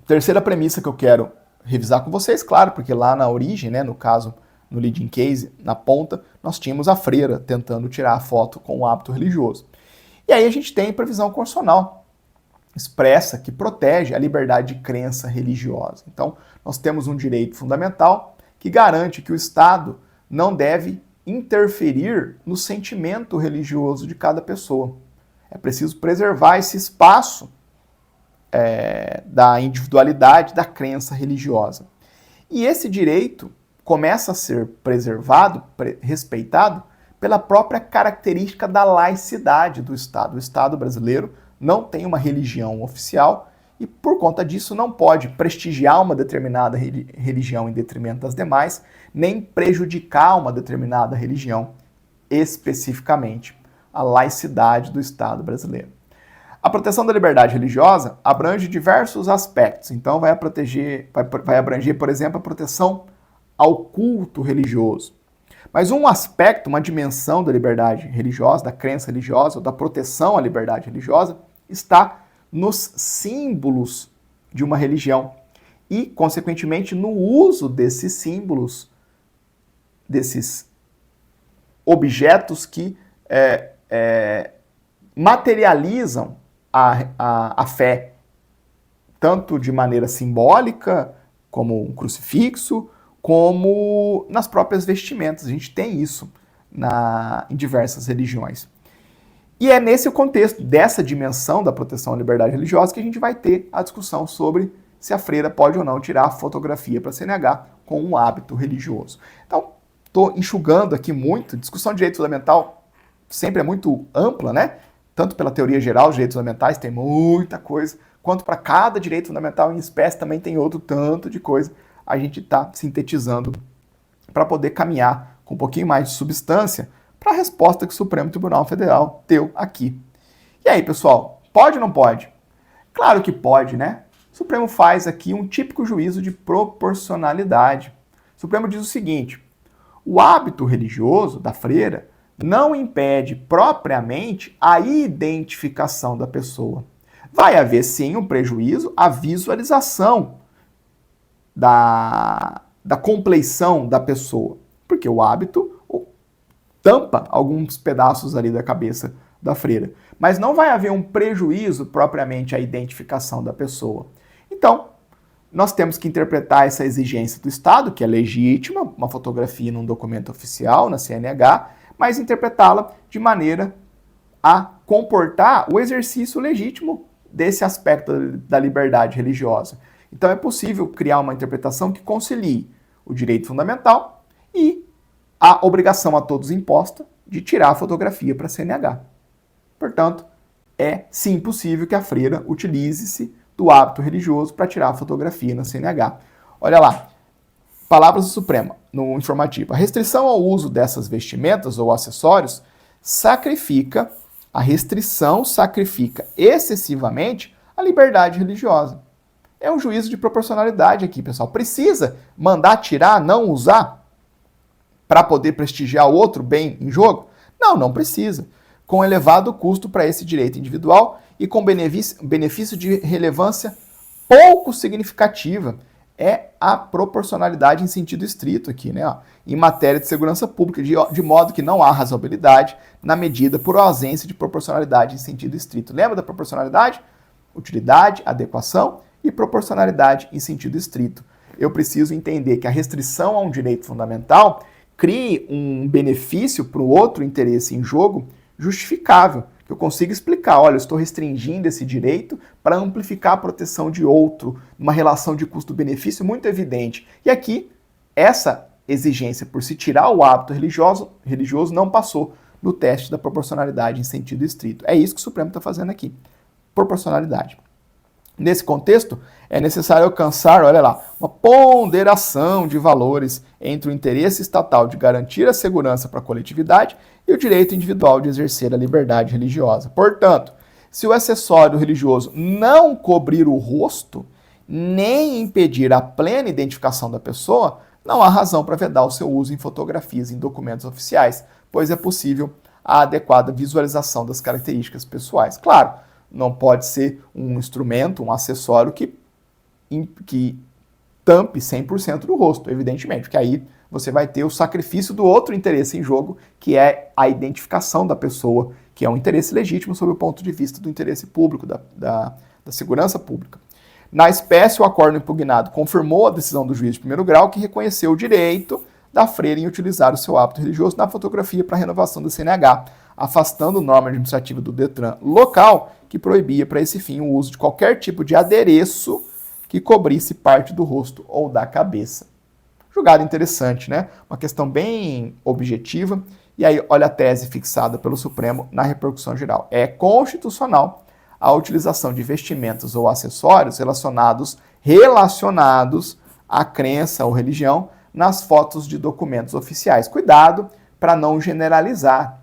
Terceira premissa que eu quero revisar com vocês, claro, porque lá na origem, né, no caso, no leading case, na ponta, nós tínhamos a freira tentando tirar a foto com o hábito religioso. E aí a gente tem previsão constitucional expressa que protege a liberdade de crença religiosa. Então, nós temos um direito fundamental que garante que o Estado não deve interferir no sentimento religioso de cada pessoa. É preciso preservar esse espaço da individualidade, da crença religiosa. E esse direito começa a ser preservado, respeitado, pela própria característica da laicidade do Estado. O Estado brasileiro não tem uma religião oficial e, por conta disso, não pode prestigiar uma determinada religião em detrimento das demais, nem prejudicar uma determinada religião, especificamente a laicidade do Estado brasileiro. A proteção da liberdade religiosa abrange diversos aspectos. Então, vai abranger, por exemplo, a proteção ao culto religioso. Mas um aspecto, uma dimensão da liberdade religiosa, da crença religiosa, ou da proteção à liberdade religiosa, está nos símbolos de uma religião e, consequentemente, no uso desses símbolos, desses objetos que materializam a fé, tanto de maneira simbólica, como um crucifixo, como nas próprias vestimentas. A gente tem isso em diversas religiões. E é nesse contexto, dessa dimensão da proteção à liberdade religiosa, que a gente vai ter a discussão sobre se a freira pode ou não tirar a fotografia para CNH com um hábito religioso. Então, estou enxugando aqui muito. Discussão de direito fundamental sempre é muito ampla, né? Tanto pela teoria geral dos direitos fundamentais, tem muita coisa, quanto para cada direito fundamental em espécie também tem outro tanto de coisa. A gente está sintetizando para poder caminhar com um pouquinho mais de substância para a resposta que o Supremo Tribunal Federal deu aqui. E aí, pessoal, pode ou não pode? Claro que pode, né? O Supremo faz aqui um típico juízo de proporcionalidade. O Supremo diz o seguinte: o hábito religioso da freira não impede propriamente a identificação da pessoa. Vai haver sim um prejuízo à visualização da compleição da pessoa, porque o hábito tampa alguns pedaços ali da cabeça da freira. Mas não vai haver um prejuízo propriamente à identificação da pessoa. Então, nós temos que interpretar essa exigência do Estado, que é legítima, uma fotografia num documento oficial, na CNH, mas interpretá-la de maneira a comportar o exercício legítimo desse aspecto da liberdade religiosa. Então é possível criar uma interpretação que concilie o direito fundamental e a obrigação a todos imposta de tirar a fotografia para a CNH. Portanto, é sim possível que a freira utilize-se do hábito religioso para tirar a fotografia na CNH. Olha lá, palavras do Supremo no informativo. A restrição ao uso dessas vestimentas ou acessórios sacrifica excessivamente a liberdade religiosa. É um juízo de proporcionalidade aqui, pessoal. Precisa mandar tirar, não usar, para poder prestigiar o outro bem em jogo? Não, não precisa. Com elevado custo para esse direito individual e com benefício de relevância pouco significativa. É a proporcionalidade em sentido estrito aqui, né? Em matéria de segurança pública, de modo que não há razoabilidade na medida por ausência de proporcionalidade em sentido estrito. Lembra da proporcionalidade? Utilidade, adequação e proporcionalidade em sentido estrito. Eu preciso entender que a restrição a um direito fundamental crie um benefício para o outro interesse em jogo justificável, que eu consiga explicar, olha, eu estou restringindo esse direito para amplificar a proteção de outro, numa relação de custo-benefício muito evidente. E aqui, essa exigência por se tirar o hábito religioso não passou no teste da proporcionalidade em sentido estrito. É isso que o Supremo está fazendo aqui, proporcionalidade. Nesse contexto, é necessário alcançar, olha lá, uma ponderação de valores entre o interesse estatal de garantir a segurança para a coletividade e o direito individual de exercer a liberdade religiosa. Portanto, se o acessório religioso não cobrir o rosto, nem impedir a plena identificação da pessoa, não há razão para vedar o seu uso em fotografias em documentos oficiais, pois é possível a adequada visualização das características pessoais. Claro, não pode ser um instrumento, um acessório que tampe 100% do rosto, evidentemente, porque aí você vai ter o sacrifício do outro interesse em jogo, que é a identificação da pessoa, que é um interesse legítimo sob o ponto de vista do interesse público, da segurança pública. Na espécie, o acórdão impugnado confirmou a decisão do juiz de primeiro grau que reconheceu o direito da freira em utilizar o seu hábito religioso na fotografia para renovação da CNH, afastando norma administrativa do Detran local que proibia para esse fim o uso de qualquer tipo de adereço que cobrisse parte do rosto ou da cabeça. Julgado interessante, né? Uma questão bem objetiva. E aí, olha a tese fixada pelo Supremo na repercussão geral. É constitucional a utilização de vestimentas ou acessórios relacionados à crença ou religião nas fotos de documentos oficiais. Cuidado para não generalizar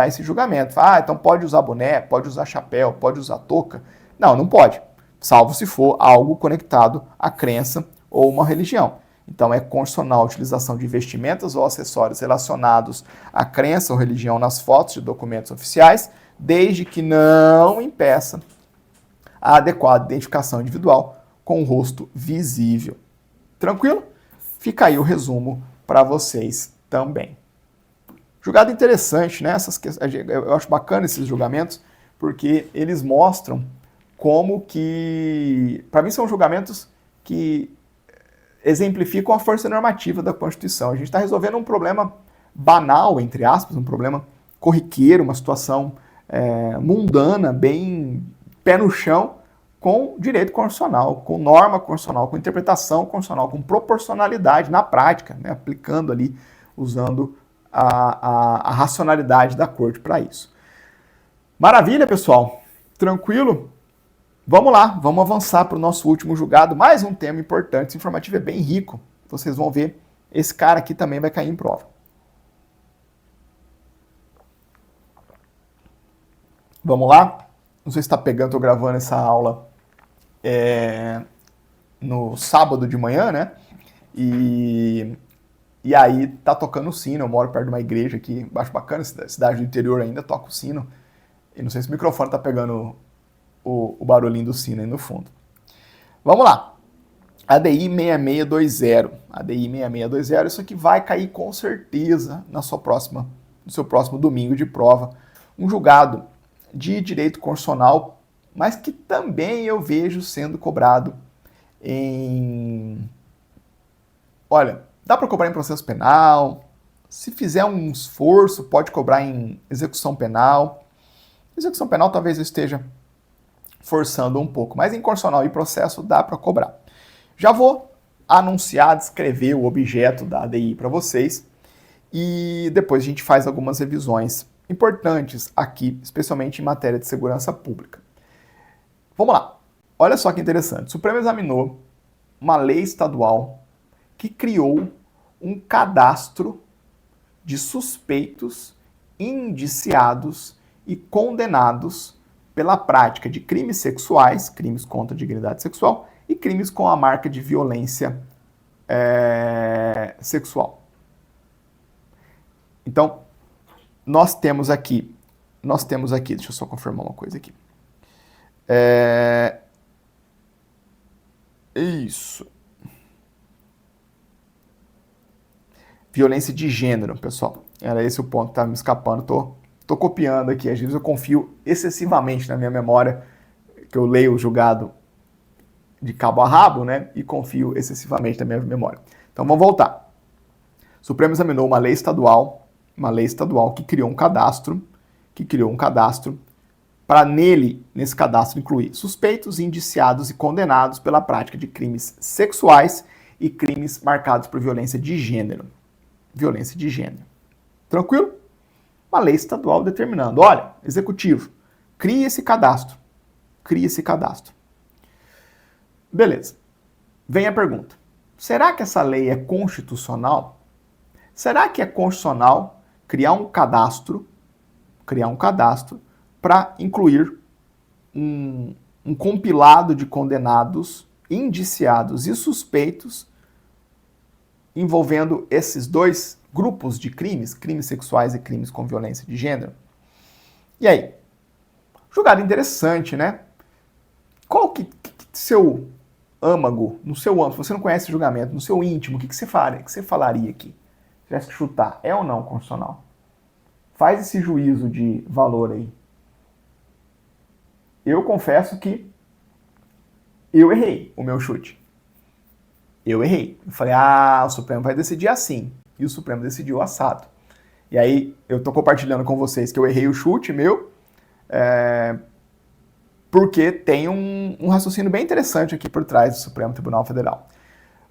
esse julgamento. Então pode usar boné, pode usar chapéu, pode usar touca. Não, não pode, salvo se for algo conectado à crença ou uma religião. Então é constitucional a utilização de vestimentas ou acessórios relacionados à crença ou religião nas fotos de documentos oficiais, desde que não impeça a adequada identificação individual com o rosto visível. Tranquilo? Fica aí o resumo para vocês também. Julgado interessante, né? Eu acho bacana esses julgamentos, porque eles mostram como que, para mim, são julgamentos que exemplificam a força normativa da Constituição. A gente está resolvendo um problema banal, entre aspas, um problema corriqueiro, uma situação mundana, bem pé no chão, com direito constitucional, com norma constitucional, com interpretação constitucional, com proporcionalidade na prática, né? Aplicando ali, usando a racionalidade da corte para isso. Maravilha, pessoal? Tranquilo? Vamos lá, vamos avançar para o nosso último julgado. Mais um tema importante, esse informativo é bem rico. Vocês vão ver, esse cara aqui também vai cair em prova. Vamos lá? Não sei se está pegando, estou gravando essa aula no sábado de manhã, né? E aí tá tocando o sino, eu moro perto de uma igreja aqui, acho bacana, cidade do interior ainda, toca o sino. E não sei se o microfone tá pegando o barulhinho do sino aí no fundo. Vamos lá. ADI 6620. ADI 6620, isso aqui vai cair com certeza no seu próximo domingo de prova. um julgado de direito constitucional, mas que também eu vejo sendo cobrado em... Olha, dá para cobrar em processo penal, se fizer um esforço, pode cobrar em execução penal. Execução penal talvez eu esteja forçando um pouco, mas em constitucional e processo dá para cobrar. Já vou anunciar, descrever o objeto da ADI para vocês e depois a gente faz algumas revisões importantes aqui, especialmente em matéria de segurança pública. Vamos lá. Olha só que interessante. O Supremo examinou uma lei estadual que criou um cadastro de suspeitos, indiciados e condenados pela prática de crimes sexuais, crimes contra a dignidade sexual e crimes com a marca de violência sexual. Então, nós temos aqui, deixa eu só confirmar uma coisa aqui. Isso. Violência de gênero, pessoal. Era esse o ponto que estava me escapando. Tô copiando aqui. Às vezes eu confio excessivamente na minha memória, que eu leio o julgado de cabo a rabo, né? E confio excessivamente na minha memória. Então vamos voltar. O Supremo examinou uma lei estadual que criou um cadastro para nesse cadastro incluir suspeitos, indiciados e condenados pela prática de crimes sexuais e crimes marcados por violência de gênero. Tranquilo? Uma lei estadual determinando, olha, executivo, crie esse cadastro. Beleza. Vem a pergunta. Será que essa lei é constitucional? Será que é constitucional criar um cadastro para incluir um compilado de condenados, indiciados e suspeitos envolvendo esses dois grupos de crimes sexuais e crimes com violência de gênero? E aí? Julgado interessante, né? Qual que seu âmago, no seu âmago, se você não conhece o julgamento, no seu íntimo, o que você faria? O que você falaria aqui? Se tivesse que chutar, é ou não constitucional? Faz esse juízo de valor aí. Eu confesso que eu errei o meu chute. Eu errei. Eu falei, o Supremo vai decidir assim. E o Supremo decidiu assado. E aí, eu tô compartilhando com vocês que eu errei o chute meu, porque tem um raciocínio bem interessante aqui por trás do Supremo Tribunal Federal.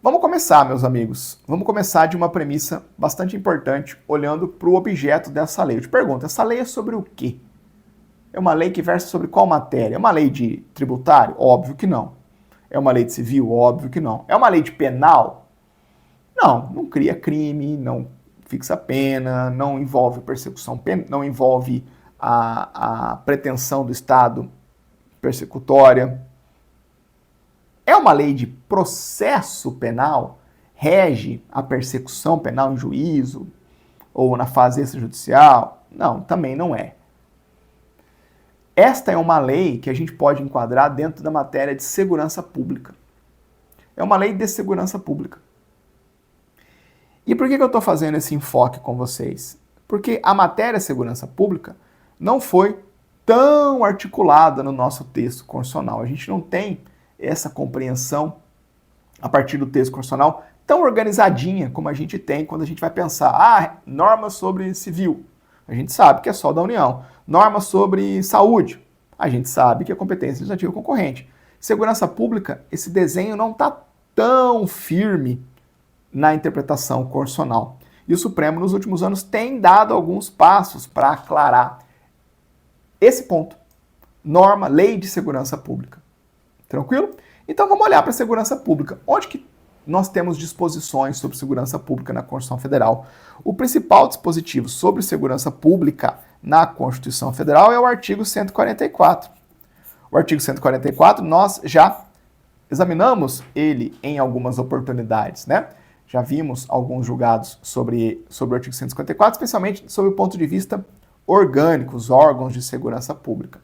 Vamos começar, meus amigos. Vamos começar de uma premissa bastante importante, olhando para o objeto dessa lei. Eu te pergunto, essa lei é sobre o quê? É uma lei que versa sobre qual matéria? É uma lei de tributário? Óbvio que não. É uma lei de civil? Óbvio que não. É uma lei de penal? Não cria crime, não fixa pena, não envolve persecução penal, não envolve a pretensão do Estado persecutória. É uma lei de processo penal? Rege a persecução penal em juízo ou na fase extrajudicial? Não, também não é. Esta é uma lei que a gente pode enquadrar dentro da matéria de segurança pública. É uma lei de segurança pública. E por que eu estou fazendo esse enfoque com vocês? Porque a matéria de segurança pública não foi tão articulada no nosso texto constitucional. A gente não tem essa compreensão a partir do texto constitucional tão organizadinha como a gente tem quando a gente vai pensar, normas sobre civil. A gente sabe que é só da União. Normas sobre saúde. A gente sabe que é competência legislativa concorrente. Segurança pública, esse desenho não está tão firme na interpretação constitucional. E o Supremo, nos últimos anos, tem dado alguns passos para aclarar esse ponto. Norma, lei de segurança pública. Tranquilo? Então vamos olhar para a segurança pública. Onde que nós temos disposições sobre segurança pública na Constituição Federal? O principal dispositivo sobre segurança pública na Constituição Federal é o artigo 144. O artigo 144, nós já examinamos ele em algumas oportunidades, né? Já vimos alguns julgados sobre o artigo 154, especialmente sob o ponto de vista orgânico, os órgãos de segurança pública.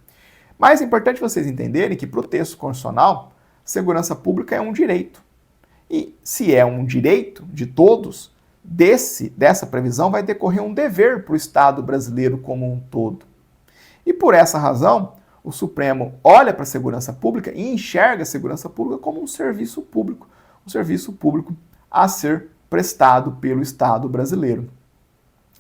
Mas é importante vocês entenderem que para o texto constitucional, segurança pública é um direito. E se é um direito de todos, dessa previsão vai decorrer um dever para o Estado brasileiro como um todo. E por essa razão, o Supremo olha para a segurança pública e enxerga a segurança pública como um serviço público a ser prestado pelo Estado brasileiro.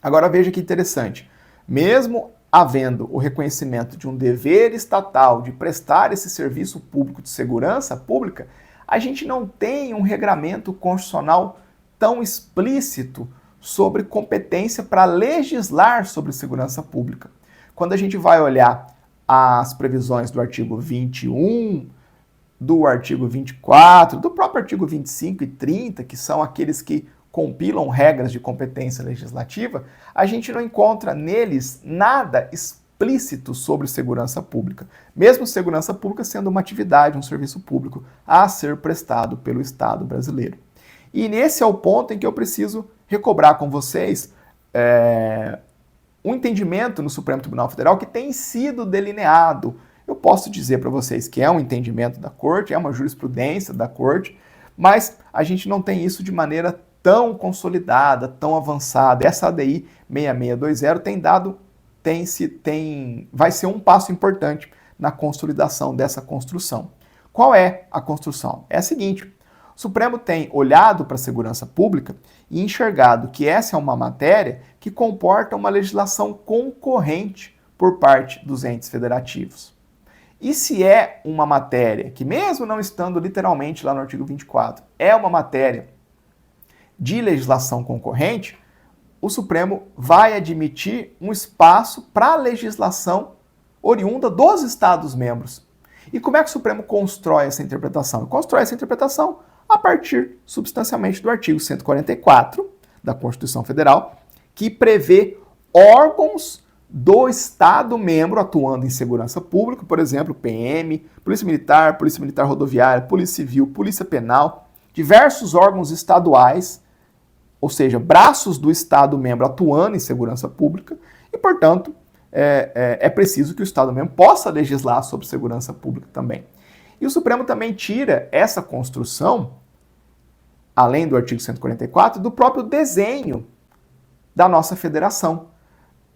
Agora veja que interessante, mesmo havendo o reconhecimento de um dever estatal de prestar esse serviço público de segurança pública, a gente não tem um regramento constitucional tão explícito sobre competência para legislar sobre segurança pública. Quando a gente vai olhar as previsões do artigo 21, do artigo 24, do próprio artigo 25 e 30, que são aqueles que compilam regras de competência legislativa, a gente não encontra neles nada explícito sobre segurança pública, mesmo segurança pública sendo uma atividade, um serviço público a ser prestado pelo Estado brasileiro. E nesse é o ponto em que eu preciso recobrar com vocês um entendimento no Supremo Tribunal Federal que tem sido delineado. Eu posso dizer para vocês que é um entendimento da Corte, é uma jurisprudência da Corte, mas a gente não tem isso de maneira tão consolidada, tão avançada. Essa ADI 6620 vai ser um passo importante na consolidação dessa construção. Qual é a construção? É a seguinte: o Supremo tem olhado para a segurança pública e enxergado que essa é uma matéria que comporta uma legislação concorrente por parte dos entes federativos. E se é uma matéria que, mesmo não estando literalmente lá no artigo 24, é uma matéria de legislação concorrente, o Supremo vai admitir um espaço para a legislação oriunda dos Estados-membros. E como é que o Supremo constrói essa interpretação? Ele constrói essa interpretação a partir, substancialmente, do artigo 144 da Constituição Federal, que prevê órgãos do Estado-membro atuando em segurança pública, por exemplo, PM, Polícia Militar Rodoviária, Polícia Civil, Polícia Penal, diversos órgãos estaduais, ou seja, braços do Estado-membro atuando em segurança pública, e, portanto, é preciso que o Estado-membro possa legislar sobre segurança pública também. E o Supremo também tira essa construção, além do artigo 144, do próprio desenho da nossa federação,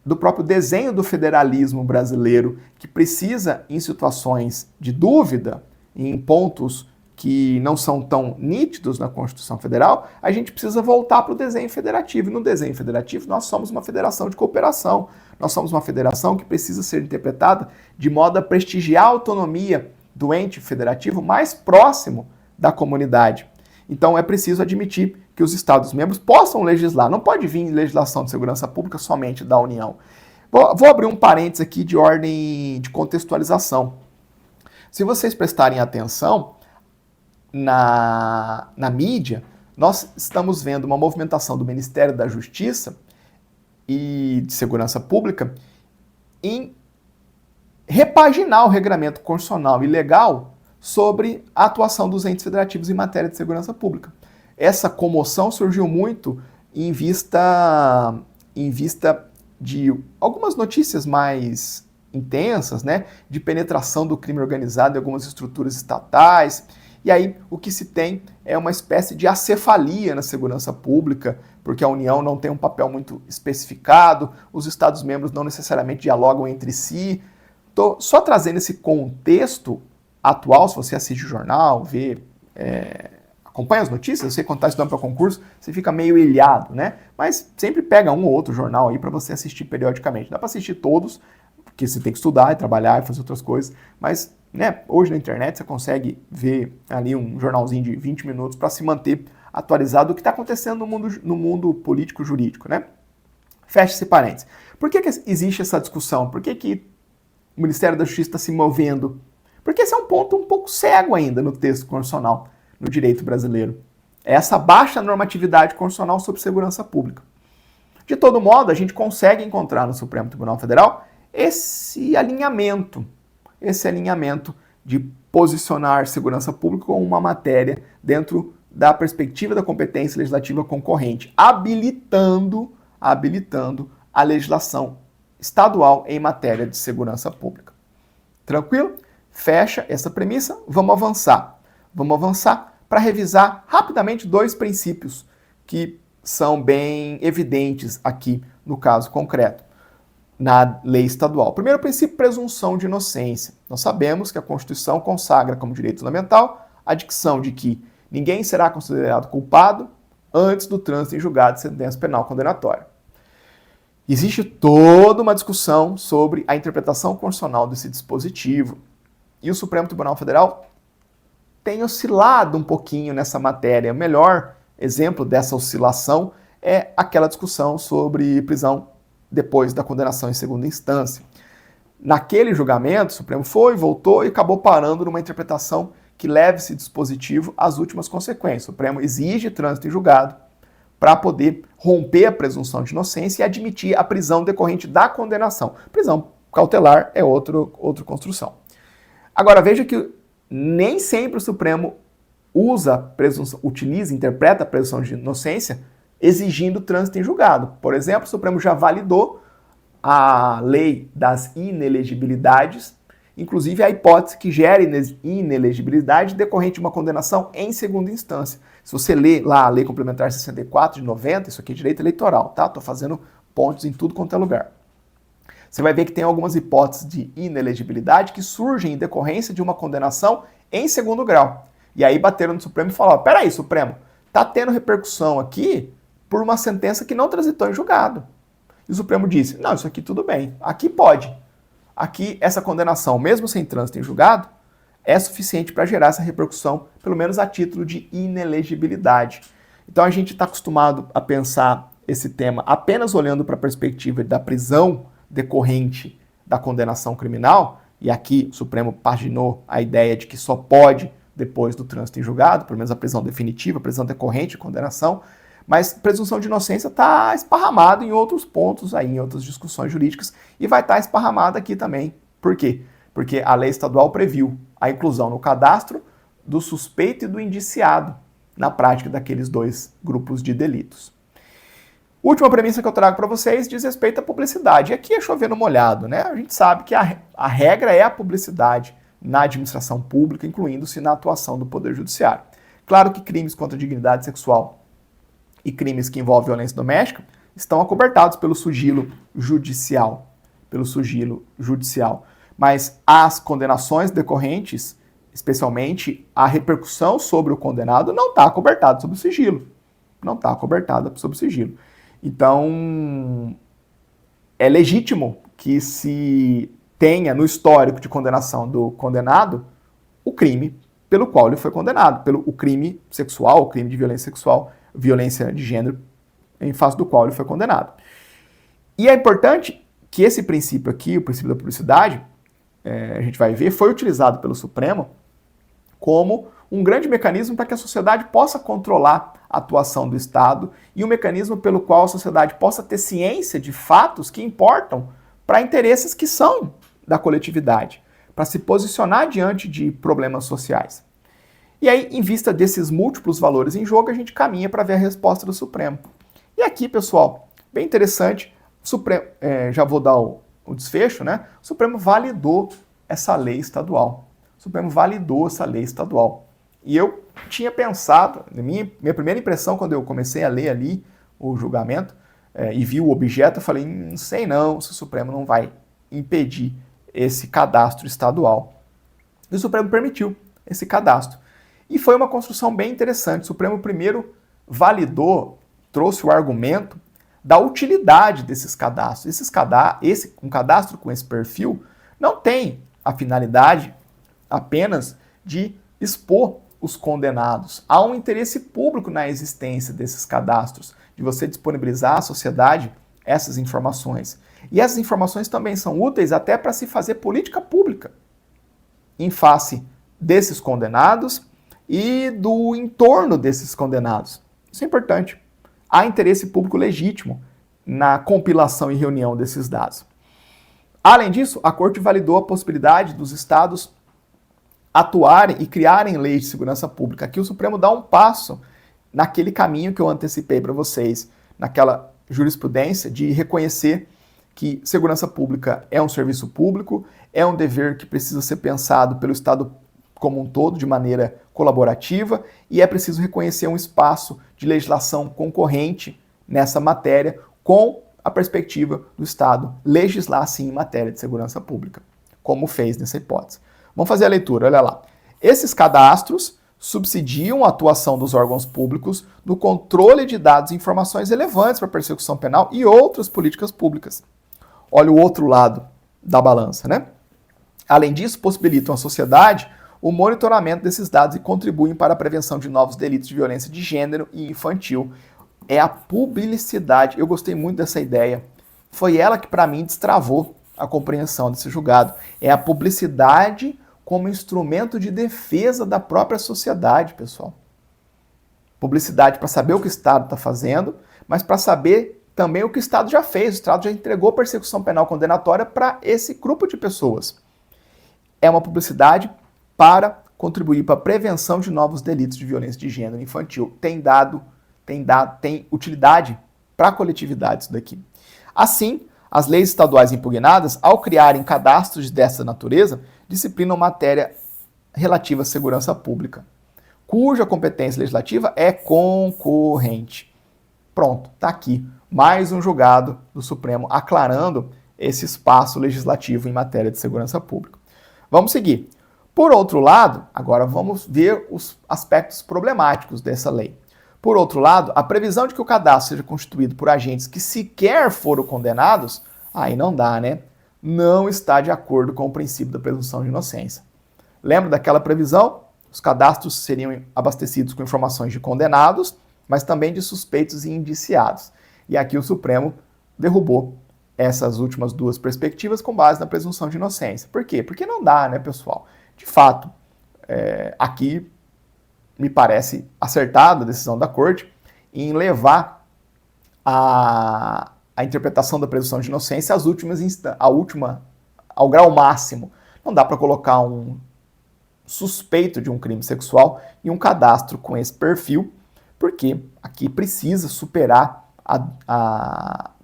do próprio desenho do federalismo brasileiro, que precisa, em situações de dúvida, em pontos que não são tão nítidos na Constituição Federal, a gente precisa voltar para o desenho federativo. E no desenho federativo, nós somos uma federação de cooperação. Nós somos uma federação que precisa ser interpretada de modo a prestigiar a autonomia do ente federativo mais próximo da comunidade. Então é preciso admitir que os Estados-membros possam legislar. Não pode vir legislação de segurança pública somente da União. Vou abrir um parênteses aqui de ordem de contextualização. Se vocês prestarem atenção na mídia, nós estamos vendo uma movimentação do Ministério da Justiça e de Segurança Pública em repaginar o regramento constitucional e legal sobre a atuação dos entes federativos em matéria de segurança pública. Essa comoção surgiu muito em vista de algumas notícias mais intensas, né, de penetração do crime organizado em algumas estruturas estatais. E aí o que se tem é uma espécie de acefalia na segurança pública, porque a União não tem um papel muito especificado, os Estados-membros não necessariamente dialogam entre si. Estou só trazendo esse contexto atual. Se você assiste o jornal, acompanha as notícias, você quando está estudando para concurso, você fica meio ilhado, né? Mas sempre pega um ou outro jornal aí para você assistir periodicamente. Dá para assistir todos, porque você tem que estudar e trabalhar e fazer outras coisas, mas né, hoje na internet você consegue ver ali um jornalzinho de 20 minutos para se manter atualizado do que está acontecendo no mundo político-jurídico, né? Fecha esse parênteses. Por que existe essa discussão? Por que o Ministério da Justiça está se movendo? Porque esse é um ponto um pouco cego ainda no texto constitucional, no direito brasileiro. É essa baixa normatividade constitucional sobre segurança pública. De todo modo, a gente consegue encontrar no Supremo Tribunal Federal esse alinhamento de posicionar segurança pública como uma matéria dentro da perspectiva da competência legislativa concorrente, habilitando a legislação estadual em matéria de segurança pública. Tranquilo? Fecha essa premissa, vamos avançar. Vamos avançar para revisar rapidamente dois princípios que são bem evidentes aqui no caso concreto. na lei estadual. Primeiro princípio, presunção de inocência. Nós sabemos que a Constituição consagra como direito fundamental a dicção de que ninguém será considerado culpado antes do trânsito em julgado de sentença penal condenatória. Existe toda uma discussão sobre a interpretação constitucional desse dispositivo. E o Supremo Tribunal Federal tem oscilado um pouquinho nessa matéria. O melhor exemplo dessa oscilação é aquela discussão sobre prisão depois da condenação em segunda instância. Naquele julgamento, o Supremo foi, voltou e acabou parando numa interpretação que leve esse dispositivo às últimas consequências. O Supremo exige trânsito em julgado para poder romper a presunção de inocência e admitir a prisão decorrente da condenação. Prisão cautelar é outra construção. Agora, veja que nem sempre o Supremo interpreta a presunção de inocência exigindo trânsito em julgado. Por exemplo, o Supremo já validou a lei das inelegibilidades, inclusive a hipótese que gera inelegibilidade decorrente de uma condenação em segunda instância. Se você lê lá a Lei Complementar 64 de 90, isso aqui é direito eleitoral, tá? Estou fazendo pontos em tudo quanto é lugar. Você vai ver que tem algumas hipóteses de inelegibilidade que surgem em decorrência de uma condenação em segundo grau. E aí bateram no Supremo e falaram, peraí, Supremo, tá tendo repercussão aqui por uma sentença que não transitou em julgado. E o Supremo disse, não, isso aqui tudo bem, aqui pode. Aqui, essa condenação, mesmo sem trânsito em julgado, é suficiente para gerar essa repercussão, pelo menos a título de inelegibilidade. Então a gente está acostumado a pensar esse tema apenas olhando para a perspectiva da prisão decorrente da condenação criminal, e aqui o Supremo paginou a ideia de que só pode depois do trânsito em julgado, pelo menos a prisão definitiva, a prisão decorrente de condenação, mas presunção de inocência está esparramado em outros pontos, aí, em outras discussões jurídicas, e vai estar esparramada aqui também. Por quê? Porque a lei estadual previu a inclusão no cadastro do suspeito e do indiciado na prática daqueles dois grupos de delitos. Última premissa que eu trago para vocês diz respeito à publicidade. E aqui é chovendo molhado, né? A gente sabe que a regra é a publicidade na administração pública, incluindo-se na atuação do Poder Judiciário. Claro que crimes contra a dignidade sexual e crimes que envolvem violência doméstica estão acobertados pelo sigilo judicial. Mas as condenações decorrentes, especialmente a repercussão sobre o condenado, não está acobertada sob o sigilo. Então, é legítimo que se tenha no histórico de condenação do condenado o crime pelo qual ele foi condenado, o crime sexual, o crime de violência sexual, violência de gênero, em face do qual ele foi condenado. E é importante que esse princípio aqui, o princípio da publicidade, a gente vai ver, foi utilizado pelo Supremo como um grande mecanismo para que a sociedade possa controlar a atuação do Estado e um mecanismo pelo qual a sociedade possa ter ciência de fatos que importam para interesses que são da coletividade, para se posicionar diante de problemas sociais. E aí, em vista desses múltiplos valores em jogo, a gente caminha para ver a resposta do Supremo. E aqui, pessoal, bem interessante, já vou dar o desfecho, né? O Supremo validou essa lei estadual. E eu tinha pensado, minha primeira impressão quando eu comecei a ler ali o julgamento e vi o objeto, eu falei, não sei não se o Supremo não vai impedir esse cadastro estadual. E o Supremo permitiu esse cadastro. E foi uma construção bem interessante. O Supremo primeiro validou, trouxe o argumento da utilidade desses cadastros. Um cadastro com esse perfil não tem a finalidade apenas de expor os condenados. Há um interesse público na existência desses cadastros, de você disponibilizar à sociedade essas informações. E essas informações também são úteis até para se fazer política pública em face desses condenados e do entorno desses condenados. Isso é importante. Há interesse público legítimo na compilação e reunião desses dados. Além disso, a Corte validou a possibilidade dos estados atuarem e criarem leis de segurança pública. Aqui o Supremo dá um passo naquele caminho que eu antecipei para vocês, naquela jurisprudência de reconhecer que segurança pública é um serviço público, é um dever que precisa ser pensado pelo Estado como um todo, de maneira colaborativa, e é preciso reconhecer um espaço de legislação concorrente nessa matéria, com a perspectiva do Estado legislar sim em matéria de segurança pública, como fez nessa hipótese. Vamos fazer a leitura, olha lá. Esses cadastros subsidiam a atuação dos órgãos públicos no controle de dados e informações relevantes para a persecução penal e outras políticas públicas. Olha o outro lado da balança, né? Além disso, possibilitam à sociedade o monitoramento desses dados e contribuem para a prevenção de novos delitos de violência de gênero e infantil. É a publicidade. Eu gostei muito dessa ideia. Foi ela que, para mim, destravou a compreensão desse julgado. É a publicidade como instrumento de defesa da própria sociedade, pessoal. Publicidade para saber o que o Estado está fazendo, mas para saber também o que o Estado já fez. O Estado já entregou persecução penal condenatória para esse grupo de pessoas. É uma publicidade para contribuir para a prevenção de novos delitos de violência de gênero infantil. Tem utilidade para a coletividade isso daqui. Assim, as leis estaduais impugnadas, ao criarem cadastros dessa natureza, disciplinam matéria relativa à segurança pública, cuja competência legislativa é concorrente. Pronto, está aqui mais um julgado do Supremo aclarando esse espaço legislativo em matéria de segurança pública. Vamos seguir. Por outro lado, agora vamos ver os aspectos problemáticos dessa lei. Por outro lado, a previsão de que o cadastro seja constituído por agentes que sequer foram condenados, aí não dá, né? Não está de acordo com o princípio da presunção de inocência. Lembra daquela previsão? Os cadastros seriam abastecidos com informações de condenados, mas também de suspeitos e indiciados. E aqui o Supremo derrubou essas últimas duas perspectivas com base na presunção de inocência. Por quê? Porque não dá, né, pessoal? De fato, aqui me parece acertada a decisão da Corte em levar a interpretação da presunção de inocência ao grau máximo. Não dá para colocar um suspeito de um crime sexual em um cadastro com esse perfil, porque aqui precisa superar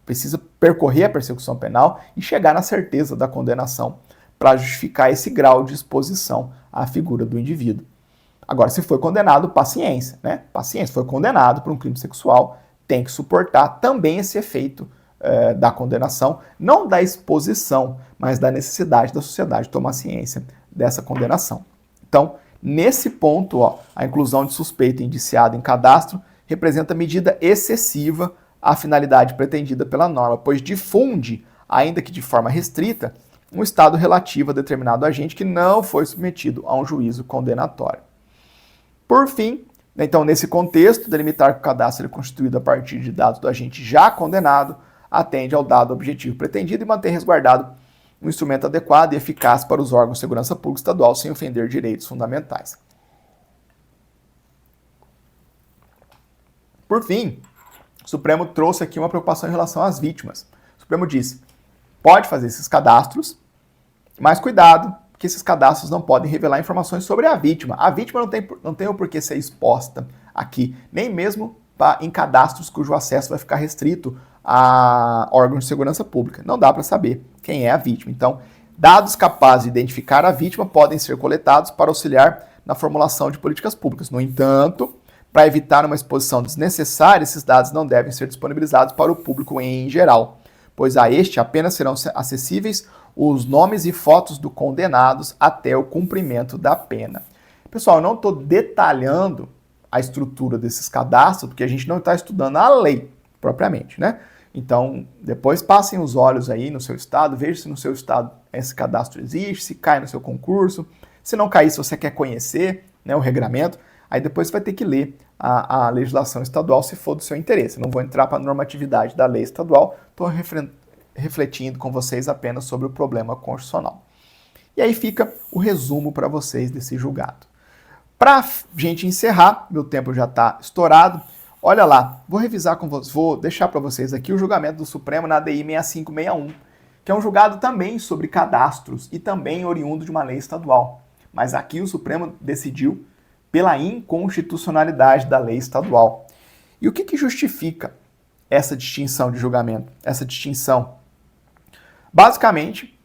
precisa percorrer a persecução penal e chegar na certeza da condenação para justificar esse grau de exposição à figura do indivíduo. Agora, se foi condenado, paciência, né? Paciência, foi condenado por um crime sexual, tem que suportar também esse efeito da condenação, não da exposição, mas da necessidade da sociedade tomar ciência dessa condenação. Então, nesse ponto, a inclusão de suspeito e indiciado em cadastro representa medida excessiva à finalidade pretendida pela norma, pois difunde, ainda que de forma restrita, um estado relativo a determinado agente que não foi submetido a um juízo condenatório. Por fim, então, nesse contexto, delimitar que o cadastro é constituído a partir de dados do agente já condenado atende ao dado objetivo pretendido e mantém resguardado um instrumento adequado e eficaz para os órgãos de segurança pública estadual sem ofender direitos fundamentais. Por fim, o Supremo trouxe aqui uma preocupação em relação às vítimas. O Supremo disse, pode fazer esses cadastros, mas cuidado, que esses cadastros não podem revelar informações sobre a vítima. A vítima não tem o porquê ser exposta aqui, nem mesmo em cadastros cujo acesso vai ficar restrito a órgãos de segurança pública. Não dá para saber quem é a vítima. Então, dados capazes de identificar a vítima podem ser coletados para auxiliar na formulação de políticas públicas. No entanto, para evitar uma exposição desnecessária, esses dados não devem ser disponibilizados para o público em geral, pois a este apenas serão acessíveis os nomes e fotos dos condenados até o cumprimento da pena. Pessoal, eu não estou detalhando a estrutura desses cadastros, porque a gente não está estudando a lei propriamente, né? Então, depois passem os olhos aí no seu estado, veja se no seu estado esse cadastro existe, se cai no seu concurso, se não cair, se você quer conhecer, né, o regramento, aí depois você vai ter que ler a legislação estadual se for do seu interesse. Eu não vou entrar para a normatividade da lei estadual, estou refletindo com vocês apenas sobre o problema constitucional. E aí fica o resumo para vocês desse julgado. Para a gente encerrar, meu tempo já está estourado, olha lá, vou revisar com vocês, vou deixar para vocês aqui o julgamento do Supremo na DI 6561, que é um julgado também sobre cadastros e também oriundo de uma lei estadual. Mas aqui o Supremo decidiu pela inconstitucionalidade da lei estadual. E o que justifica essa distinção de julgamento? Essa distinção? Basicamente,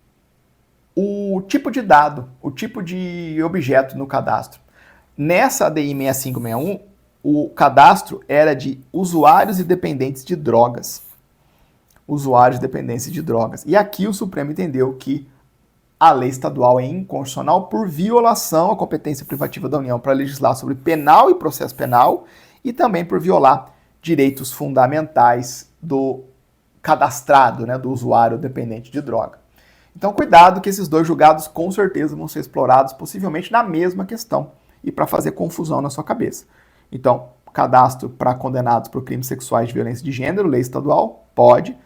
o tipo de dado, o tipo de objeto no cadastro. Nessa ADI 6561, o cadastro era de usuários e dependentes de drogas. usuários de dependência de drogas. E aqui o Supremo entendeu que a lei estadual é inconstitucional por violação à competência privativa da União para legislar sobre penal e processo penal e também por violar direitos fundamentais do cadastrado, né, do usuário dependente de droga. Então, cuidado que esses dois julgados com certeza vão ser explorados possivelmente na mesma questão e para fazer confusão na sua cabeça. Então, cadastro para condenados por crimes sexuais de violência de gênero, lei estadual, pode.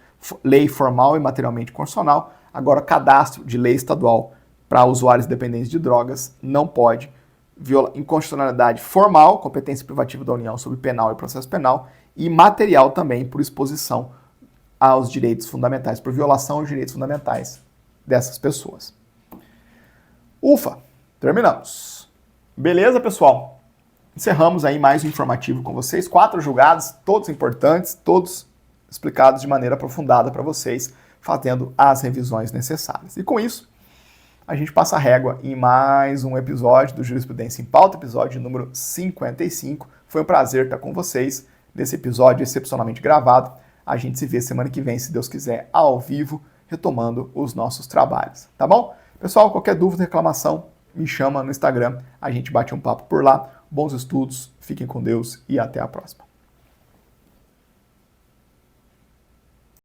Lei formal e materialmente constitucional. Agora, cadastro de lei estadual para usuários dependentes de drogas não pode. Inconstitucionalidade formal, competência privativa da União sobre penal e processo penal, e material também por exposição aos direitos fundamentais, por violação aos direitos fundamentais dessas pessoas. Ufa, terminamos. Beleza, pessoal? Encerramos aí mais um informativo com vocês. 4 julgados, todos importantes, todos explicados de maneira aprofundada para vocês, fazendo as revisões necessárias. E com isso, a gente passa a régua em mais um episódio do Jurisprudência em Pauta, episódio número 55. Foi um prazer estar com vocês nesse episódio excepcionalmente gravado. A gente se vê semana que vem, se Deus quiser, ao vivo, retomando os nossos trabalhos. Tá bom? Pessoal, qualquer dúvida, reclamação, me chama no Instagram. A gente bate um papo por lá. Bons estudos, fiquem com Deus e até a próxima.